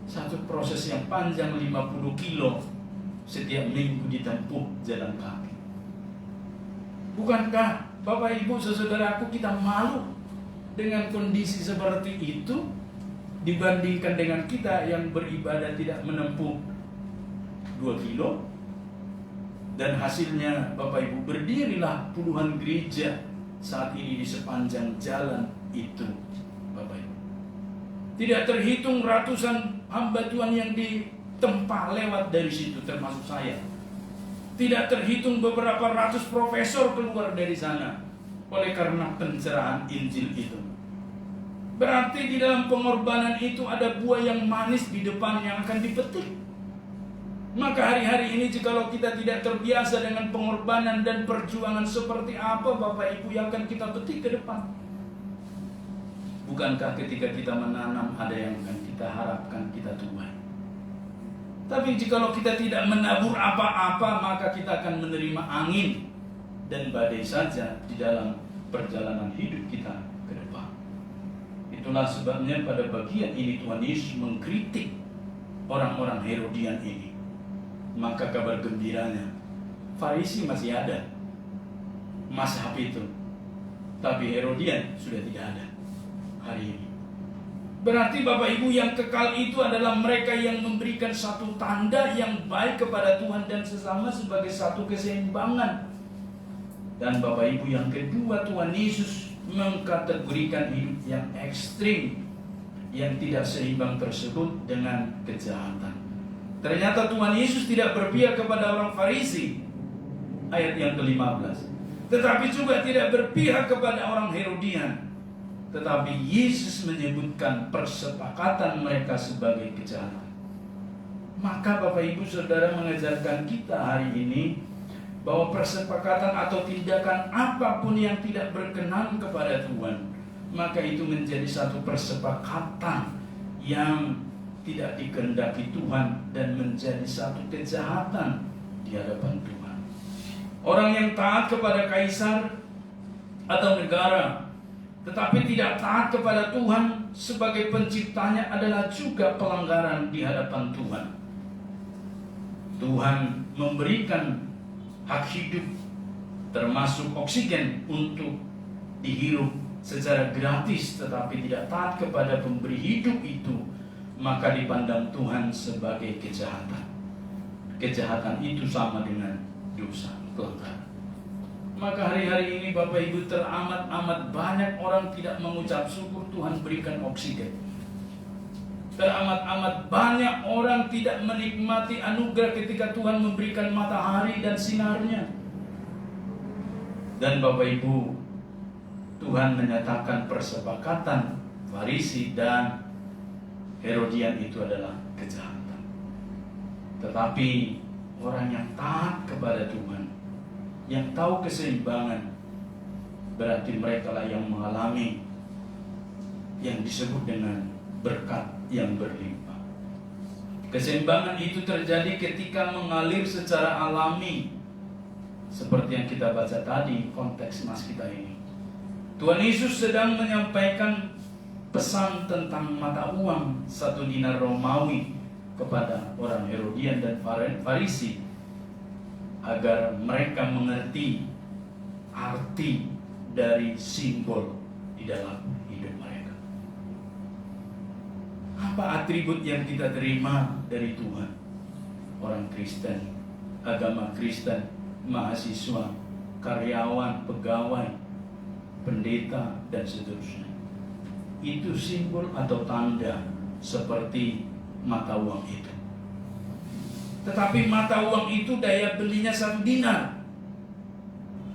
Satu proses yang panjang 50 kilo setiap minggu ditempuh jalan kaki. Bukankah Bapak Ibu saudaraku kita malu dengan kondisi seperti itu dibandingkan dengan kita yang beribadah tidak menempuh 2 kilo? Dan hasilnya Bapak Ibu, berdirilah puluhan gereja saat ini di sepanjang jalan itu Bapak Ibu. Tidak terhitung ratusan hamba Tuhan yang ditempa lewat dari situ, termasuk saya. Tidak terhitung beberapa ratus profesor keluar dari sana oleh karena pencerahan Injil itu. Berarti di dalam pengorbanan itu ada buah yang manis di depan yang akan dipetik. Maka hari-hari ini jikalau kita tidak terbiasa dengan pengorbanan dan perjuangan seperti apa Bapak Ibu yang akan kita petik ke depan? Bukankah ketika kita menanam ada yang akan kita harapkan kita tuai? Tapi jikalau kita tidak menabur apa-apa, maka kita akan menerima angin dan badai saja di dalam perjalanan hidup kita ke depan. Itulah sebabnya pada bagian ini Tuhan Yesus mengkritik orang-orang Herodian ini. Maka kabar gembiranya, Farisi masih ada, mazhab itu, tapi Herodian sudah tidak ada hari ini. Berarti Bapak Ibu yang kekal itu adalah mereka yang memberikan satu tanda yang baik kepada Tuhan dan sesama sebagai satu keseimbangan. Dan Bapak Ibu yang kedua, Tuhan Yesus mengkategorikan hidup yang ekstrim, yang tidak seimbang tersebut dengan kejahatan. Ternyata Tuhan Yesus tidak berpihak kepada orang Farisi, ayat yang ke-15, tetapi juga tidak berpihak kepada orang Herodian. Tetapi Yesus menyebutkan persepakatan mereka sebagai kejahatan. Maka Bapak Ibu Saudara mengajarkan kita hari ini bahwa persepakatan atau tindakan apapun yang tidak berkenan kepada Tuhan, maka itu menjadi satu persepakatan yang tidak dikehendaki Tuhan dan menjadi satu kejahatan di hadapan Tuhan. Orang yang taat kepada kaisar atau negara Tetapi tidak taat kepada Tuhan sebagai penciptanya adalah juga pelanggaran di hadapan Tuhan. Tuhan memberikan hak hidup termasuk oksigen untuk dihirup secara gratis, tetapi tidak taat kepada pemberi hidup itu, maka dipandang Tuhan sebagai kejahatan. Kejahatan itu sama dengan dosa, pelanggaran. Maka hari-hari ini Bapak Ibu, teramat-amat banyak orang tidak mengucap syukur Tuhan berikan oksigen. Teramat-amat banyak orang tidak menikmati anugerah ketika Tuhan memberikan matahari dan sinarnya. Dan Bapak Ibu, Tuhan menyatakan persepakatan Farisi dan Herodian itu adalah kejahatan. Tetapi orang yang taat kepada Tuhan, yang tahu keseimbangan, berarti mereka lah yang mengalami yang disebut dengan berkat yang berlimpah. Keseimbangan itu terjadi ketika mengalir secara alami, seperti yang kita baca tadi konteks mas kita ini. Tuhan Yesus sedang menyampaikan pesan tentang mata uang 1 dinar Romawi kepada orang Herodian dan Farisi, agar mereka mengerti arti dari simbol di dalam hidup mereka. Apa atribut yang kita terima dari Tuhan? Orang Kristen, agama Kristen, mahasiswa, karyawan, pegawai, pendeta, dan seterusnya. Itu simbol atau tanda seperti mata uang itu. Tetapi mata uang itu daya belinya 1 dinar.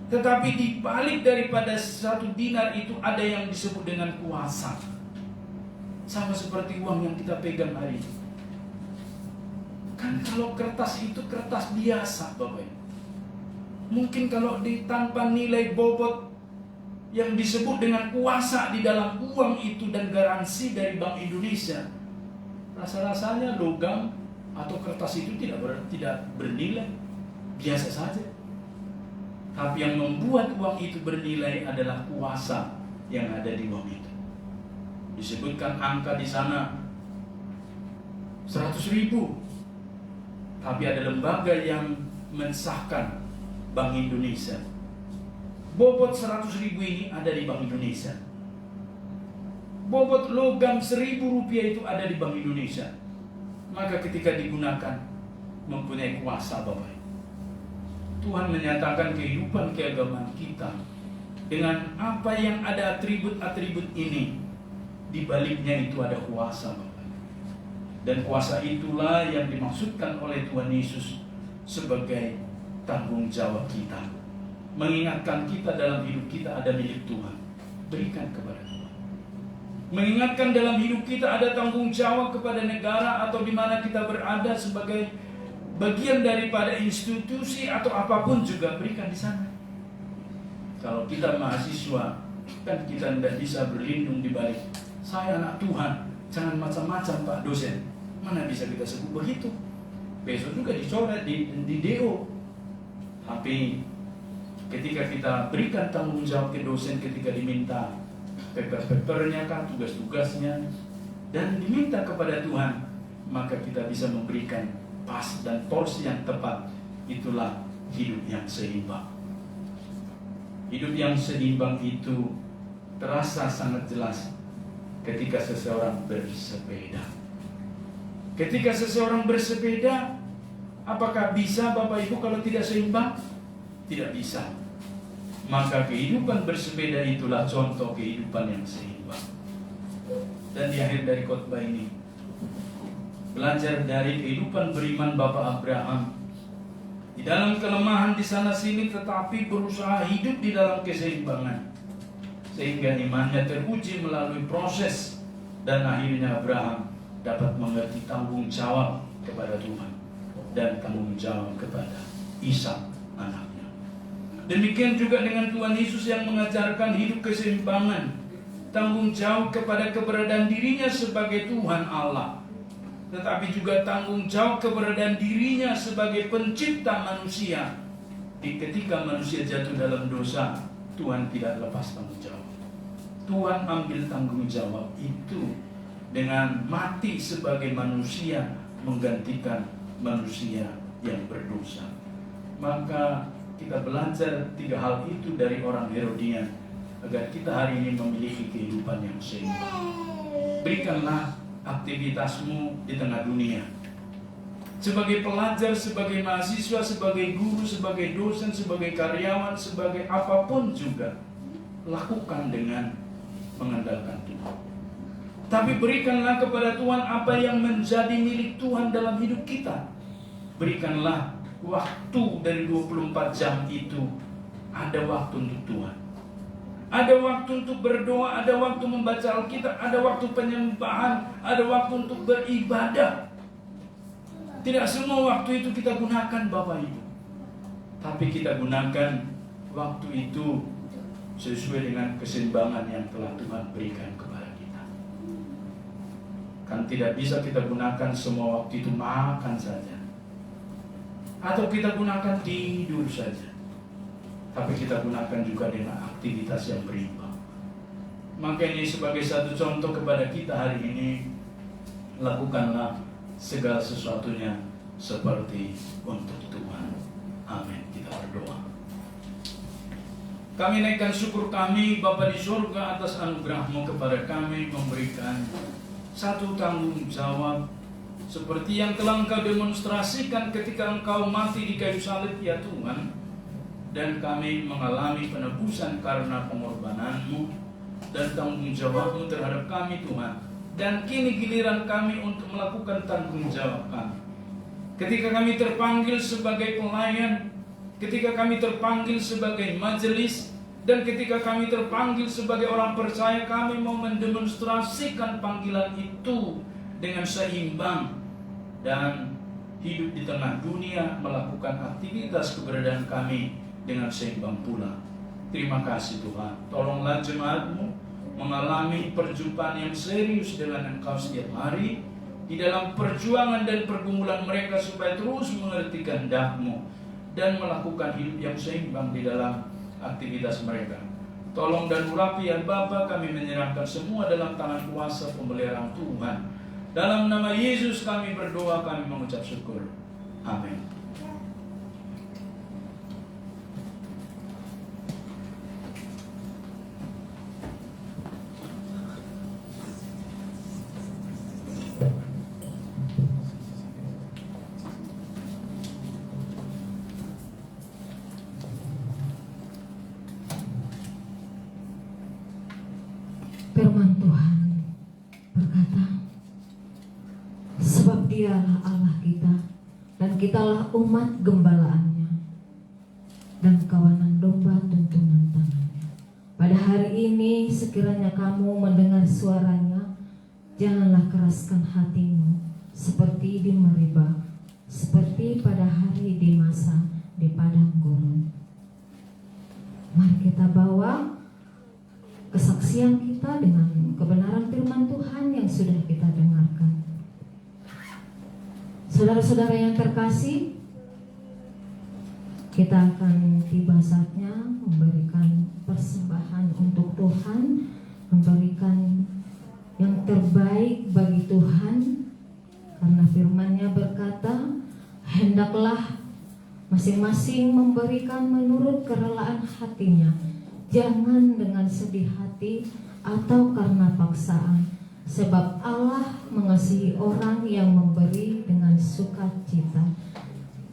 Tetapi di balik daripada 1 dinar itu ada yang disebut dengan kuasa. Sama seperti uang yang kita pegang hari ini. Kan kalau kertas itu kertas biasa, Bapak. Mungkin kalau tanpa nilai bobot yang disebut dengan kuasa di dalam uang itu dan garansi dari Bank Indonesia, rasa-rasanya logam atau kertas itu tidak bernilai, biasa saja. Tapi yang membuat uang itu bernilai adalah kuasa yang ada di uang itu. Disebutkan angka di sana 100.000, tapi ada lembaga yang mensahkan Bank Indonesia. Bobot 100.000 ini ada di Bank Indonesia. Bobot logam 1.000 rupiah itu ada di Bank Indonesia. Maka ketika digunakan mempunyai kuasa, Bapak. Tuhan menyatakan kehidupan keagamaan kita dengan apa yang ada atribut-atribut ini, di baliknya itu ada kuasa, Bapak. Dan kuasa itulah yang dimaksudkan oleh Tuhan Yesus sebagai tanggung jawab kita. Mengingatkan kita dalam hidup kita ada milik Tuhan, berikan kepada Tuhan. Mengingatkan dalam hidup kita ada tanggung jawab kepada negara atau di mana kita berada sebagai bagian daripada institusi atau apapun juga berikan di sana. Kalau kita mahasiswa, kan kita tidak bisa berlindung di balik saya anak Tuhan, jangan macam-macam Pak dosen. Mana bisa kita sebut begitu? Besok juga dicoret di DO. Tapi ketika kita berikan tanggung jawab ke dosen ketika diminta paper-papernya kan, tugas-tugasnya, dan diminta kepada Tuhan, maka kita bisa memberikan pas dan porsi yang tepat. Itulah hidup yang seimbang. Hidup yang seimbang itu terasa sangat jelas ketika seseorang bersepeda. Ketika seseorang bersepeda, apakah bisa Bapak Ibu kalau tidak seimbang? Tidak bisa. Maka kehidupan bersepeda itulah contoh kehidupan yang seimbang. Dan di akhir dari khotbah ini, belajar dari kehidupan beriman Bapak Abraham. Di dalam kelemahan di sana sini, tetapi berusaha hidup di dalam keseimbangan, sehingga imannya teruji melalui proses, dan akhirnya Abraham dapat mengerti tanggung jawab kepada Tuhan dan tanggung jawab kepada Ishak anaknya. Demikian juga dengan Tuhan Yesus yang mengajarkan hidup keseimbangan, tanggung jawab kepada keberadaan dirinya sebagai Tuhan Allah, tetapi juga tanggung jawab keberadaan dirinya sebagai pencipta manusia. Ketika manusia jatuh dalam dosa, Tuhan tidak lepas tanggung jawab. Tuhan ambil tanggung jawab itu dengan mati sebagai manusia menggantikan manusia yang berdosa. Maka kita belajar 3 hal itu dari orang Herodian agar kita hari ini memiliki kehidupan yang seimbang. Berikanlah aktivitasmu di tengah dunia. Sebagai pelajar, sebagai mahasiswa, sebagai guru, sebagai dosen, sebagai karyawan, sebagai apapun juga, lakukan dengan mengandalkan Tuhan. Tapi berikanlah kepada Tuhan apa yang menjadi milik Tuhan dalam hidup kita. Berikanlah waktu dari 24 jam itu, ada waktu untuk Tuhan. Ada waktu untuk berdoa, ada waktu membaca Alkitab, ada waktu penyembahan, ada waktu untuk beribadah. Tidak semua waktu itu kita gunakan Bapak Ibu, tapi kita gunakan waktu itu sesuai dengan keseimbangan yang telah Tuhan berikan kepada kita. Kan tidak bisa kita gunakan semua waktu itu makan saja, atau kita gunakan tidur saja, tapi kita gunakan juga dengan aktivitas yang berimbang. Maka ini sebagai satu contoh kepada kita hari ini, lakukanlah segala sesuatunya seperti untuk Tuhan. Amin. Kita berdoa. Kami naikkan syukur kami Bapa di surga atas anugerah-Mu kepada kami, memberikan satu tanggung jawab seperti yang telah Engkau demonstrasikan ketika Engkau mati di kayu salib ya Tuhan, dan kami mengalami penebusan karena pengorbanan-Mu dan tanggung jawab-Mu terhadap kami Tuhan. Dan kini giliran kami untuk melakukan tanggung jawab kami. Ketika kami terpanggil sebagai pelayan, ketika kami terpanggil sebagai majelis, dan ketika kami terpanggil sebagai orang percaya, kami mau mendemonstrasikan panggilan itu dengan seimbang dan hidup di tengah dunia, melakukan aktivitas keberadaan kami dengan seimbang pula. Terima kasih Tuhan. Tolonglah jemaat-Mu mengalami perjumpaan yang serius dengan Engkau setiap hari di dalam perjuangan dan pergumulan mereka, supaya terus mengerti kehendak-Mu dan melakukan hidup yang seimbang di dalam aktivitas mereka. Tolong dan urapi ya Bapa, kami menyerahkan semua dalam tangan kuasa pemeliharaan Tuhan. Dalam nama Yesus kami berdoa, kami mengucap syukur. Amin. Firman Tuhan berkata, sebab Dialah Allah kita, dan kitalah umat gembalaannya, dan kawanan domba tuntunan tangannya. Pada hari ini sekiranya kamu mendengar suaranya, janganlah keraskan hatimu seperti di Meribah, seperti pada hari di masa di padang gurun. Mari kita bawa kesaksian kita dengan kebenaran firman Tuhan yang sudah kita dengarkan. Saudara-saudara yang terkasih, kita akan tiba saatnya memberikan persembahan untuk Tuhan, memberikan yang terbaik bagi Tuhan, karena firman-Nya berkata, hendaklah masing-masing memberikan menurut kerelaan hatinya, jangan dengan sedih hati atau karena paksaan, sebab Allah mengasihi orang yang memberi dengan sukacita.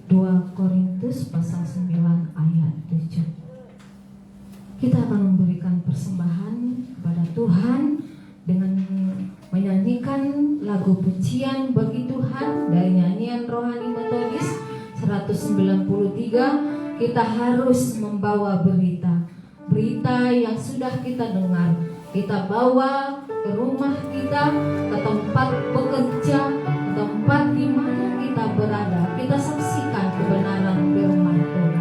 2 Korintus pasal 9 ayat 7. Kita akan memberikan persembahan kepada Tuhan dengan menyanyikan lagu pujian bagi Tuhan dari nyanyian rohani metodis 193. Kita harus membawa berita yang sudah kita dengar, kita bawa ke rumah kita, ke tempat bekerja, ke tempat di mana kita berada. Kita saksikan kebenaran firman Tuhan.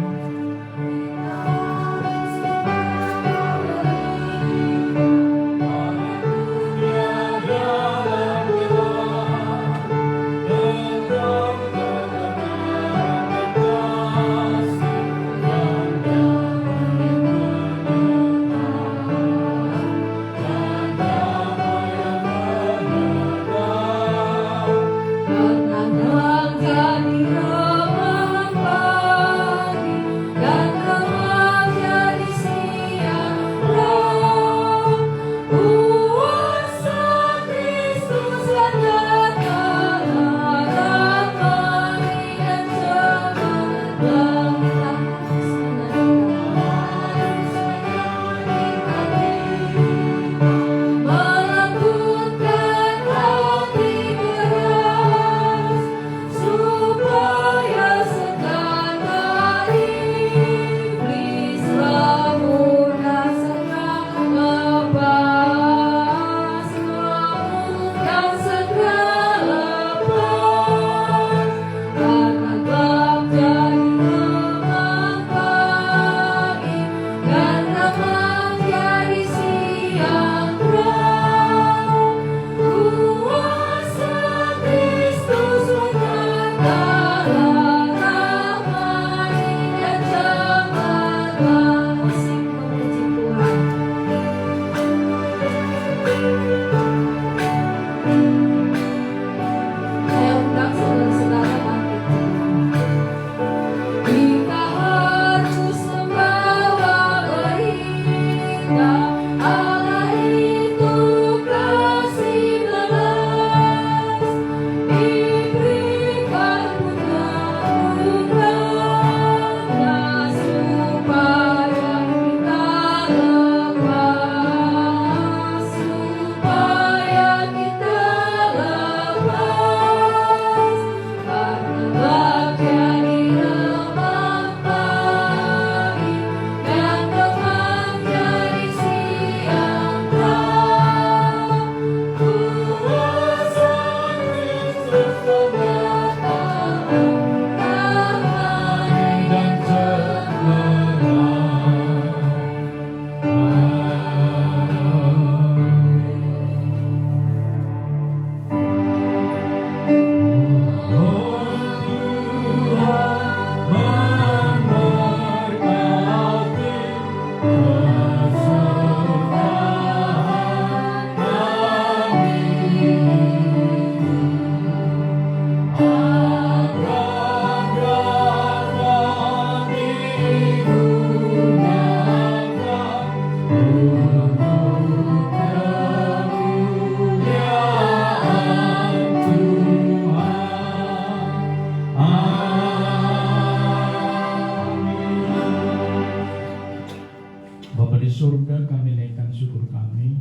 Bapa di surga, kami naikkan syukur kami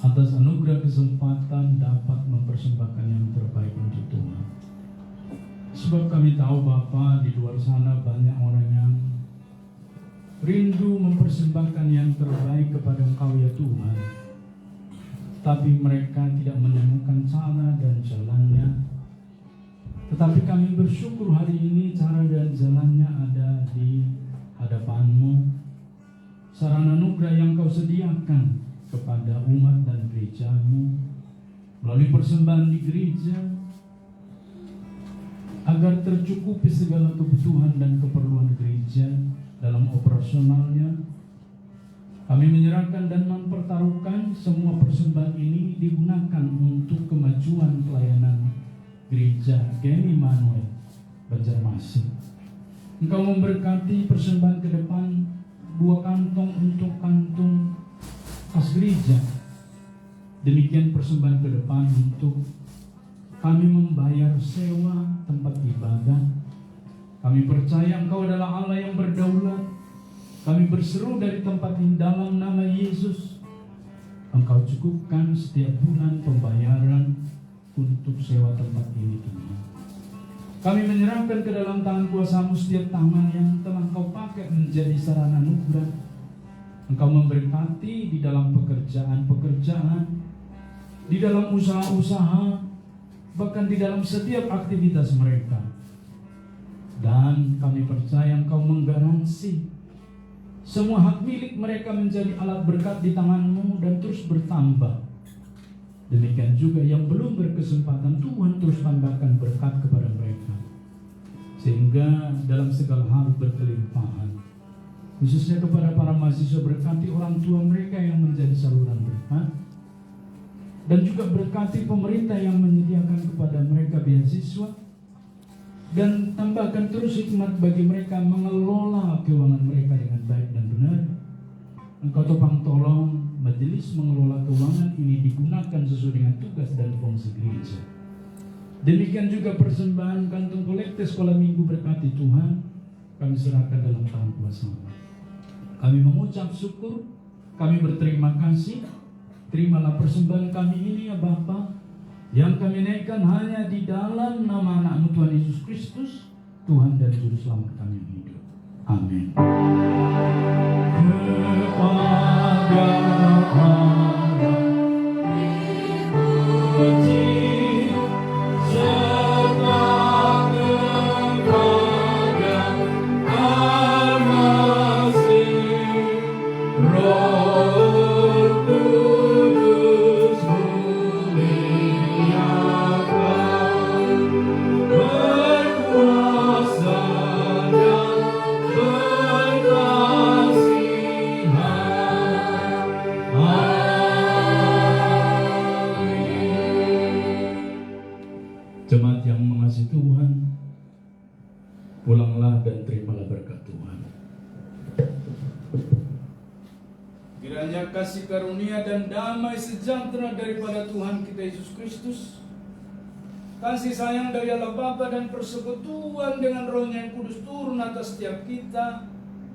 atas anugerah kesempatan dapat mempersembahkan yang terbaik untuk Tuhan. Sebab kami tahu Bapa, di luar sana banyak orang yang rindu mempersembahkan yang terbaik kepada Engkau ya Tuhan, tapi mereka tidak menemukan cara dan jalannya. Tetapi kami bersyukur hari ini cara dan jalannya ada di hadapan-Mu. Sarana anugerah yang Kau sediakan kepada umat dan gereja-Mu melalui persembahan di gereja, agar tercukupi segala kebutuhan dan keperluan gereja dalam operasionalnya. Kami menyerahkan dan mempertaruhkan semua persembahan ini digunakan untuk kemajuan pelayanan gereja Geni Manuel Banjarmasin. Engkau memberkati persembahan ke depan, 2 kantong untuk kantung kas gereja. Demikian persembahan ke depan untuk kami membayar sewa tempat ibadah. Kami percaya Engkau adalah Allah yang berdaulat. Kami berseru dari tempat ini dalam nama Yesus. Engkau cukupkan setiap bulan pembayaran untuk sewa tempat ini Tuhan. Kami menyerahkan ke dalam tangan kuasa-Mu setiap tangan yang telah Engkau pakai menjadi sarana anugerah. Engkau memberkati di dalam pekerjaan-pekerjaan, di dalam usaha-usaha, bahkan di dalam setiap aktivitas mereka. Dan kami percaya Engkau menggaransi semua hak milik mereka menjadi alat berkat di tangan-Mu dan terus bertambah. Demikian juga yang belum berkesempatan, Tuhan terus tambahkan berkat kepada mereka, sehingga dalam segala hal berkelimpahan. Khususnya kepada para mahasiswa, berkati orang tua mereka yang menjadi saluran berkat, dan juga berkati pemerintah yang menyediakan kepada mereka beasiswa, dan tambahkan terus hikmat bagi mereka mengelola keuangan mereka dengan baik dan benar. Engkau topang tolong majelis mengelola keuangan ini digunakan sesuai dengan tugas dan fungsi gereja. Demikian juga persembahan kantung kolekte sekolah minggu, berkati Tuhan, kami serahkan dalam tangan kuasa-Mu. Kami mengucap syukur, kami berterima kasih. Terimalah persembahan kami ini ya Bapa, yang kami naikkan hanya di dalam nama anak-Mu Tuhan Yesus Kristus, Tuhan dan Juru Selamat kami yang hidup. Amin. Jemaat yang mengasihi Tuhan, pulanglah dan terimalah berkat Tuhan. Kiranya kasih karunia dan damai sejahtera daripada Tuhan kita Yesus Kristus, kasih sayang dari Allah Bapa dan persekutuan dengan Roh-Nya yang kudus turun atas setiap kita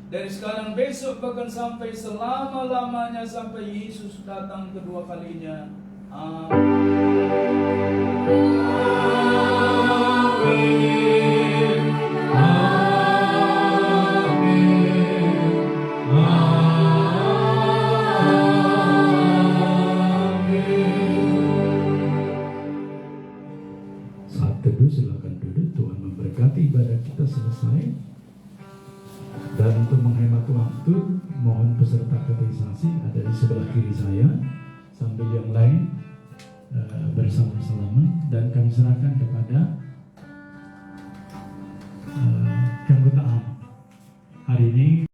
dari sekarang, besok, bahkan sampai selama-lamanya, sampai Yesus datang kedua kalinya. Saat teduh silakan duduk. Tuhan memberkati ibadah kita selesai. Dan untuk menghemat waktu, mohon peserta katekisasi ada di sebelah kiri saya, sambil yang lain bersama-sama, dan kami serahkan kepada keanggotaan hari ini.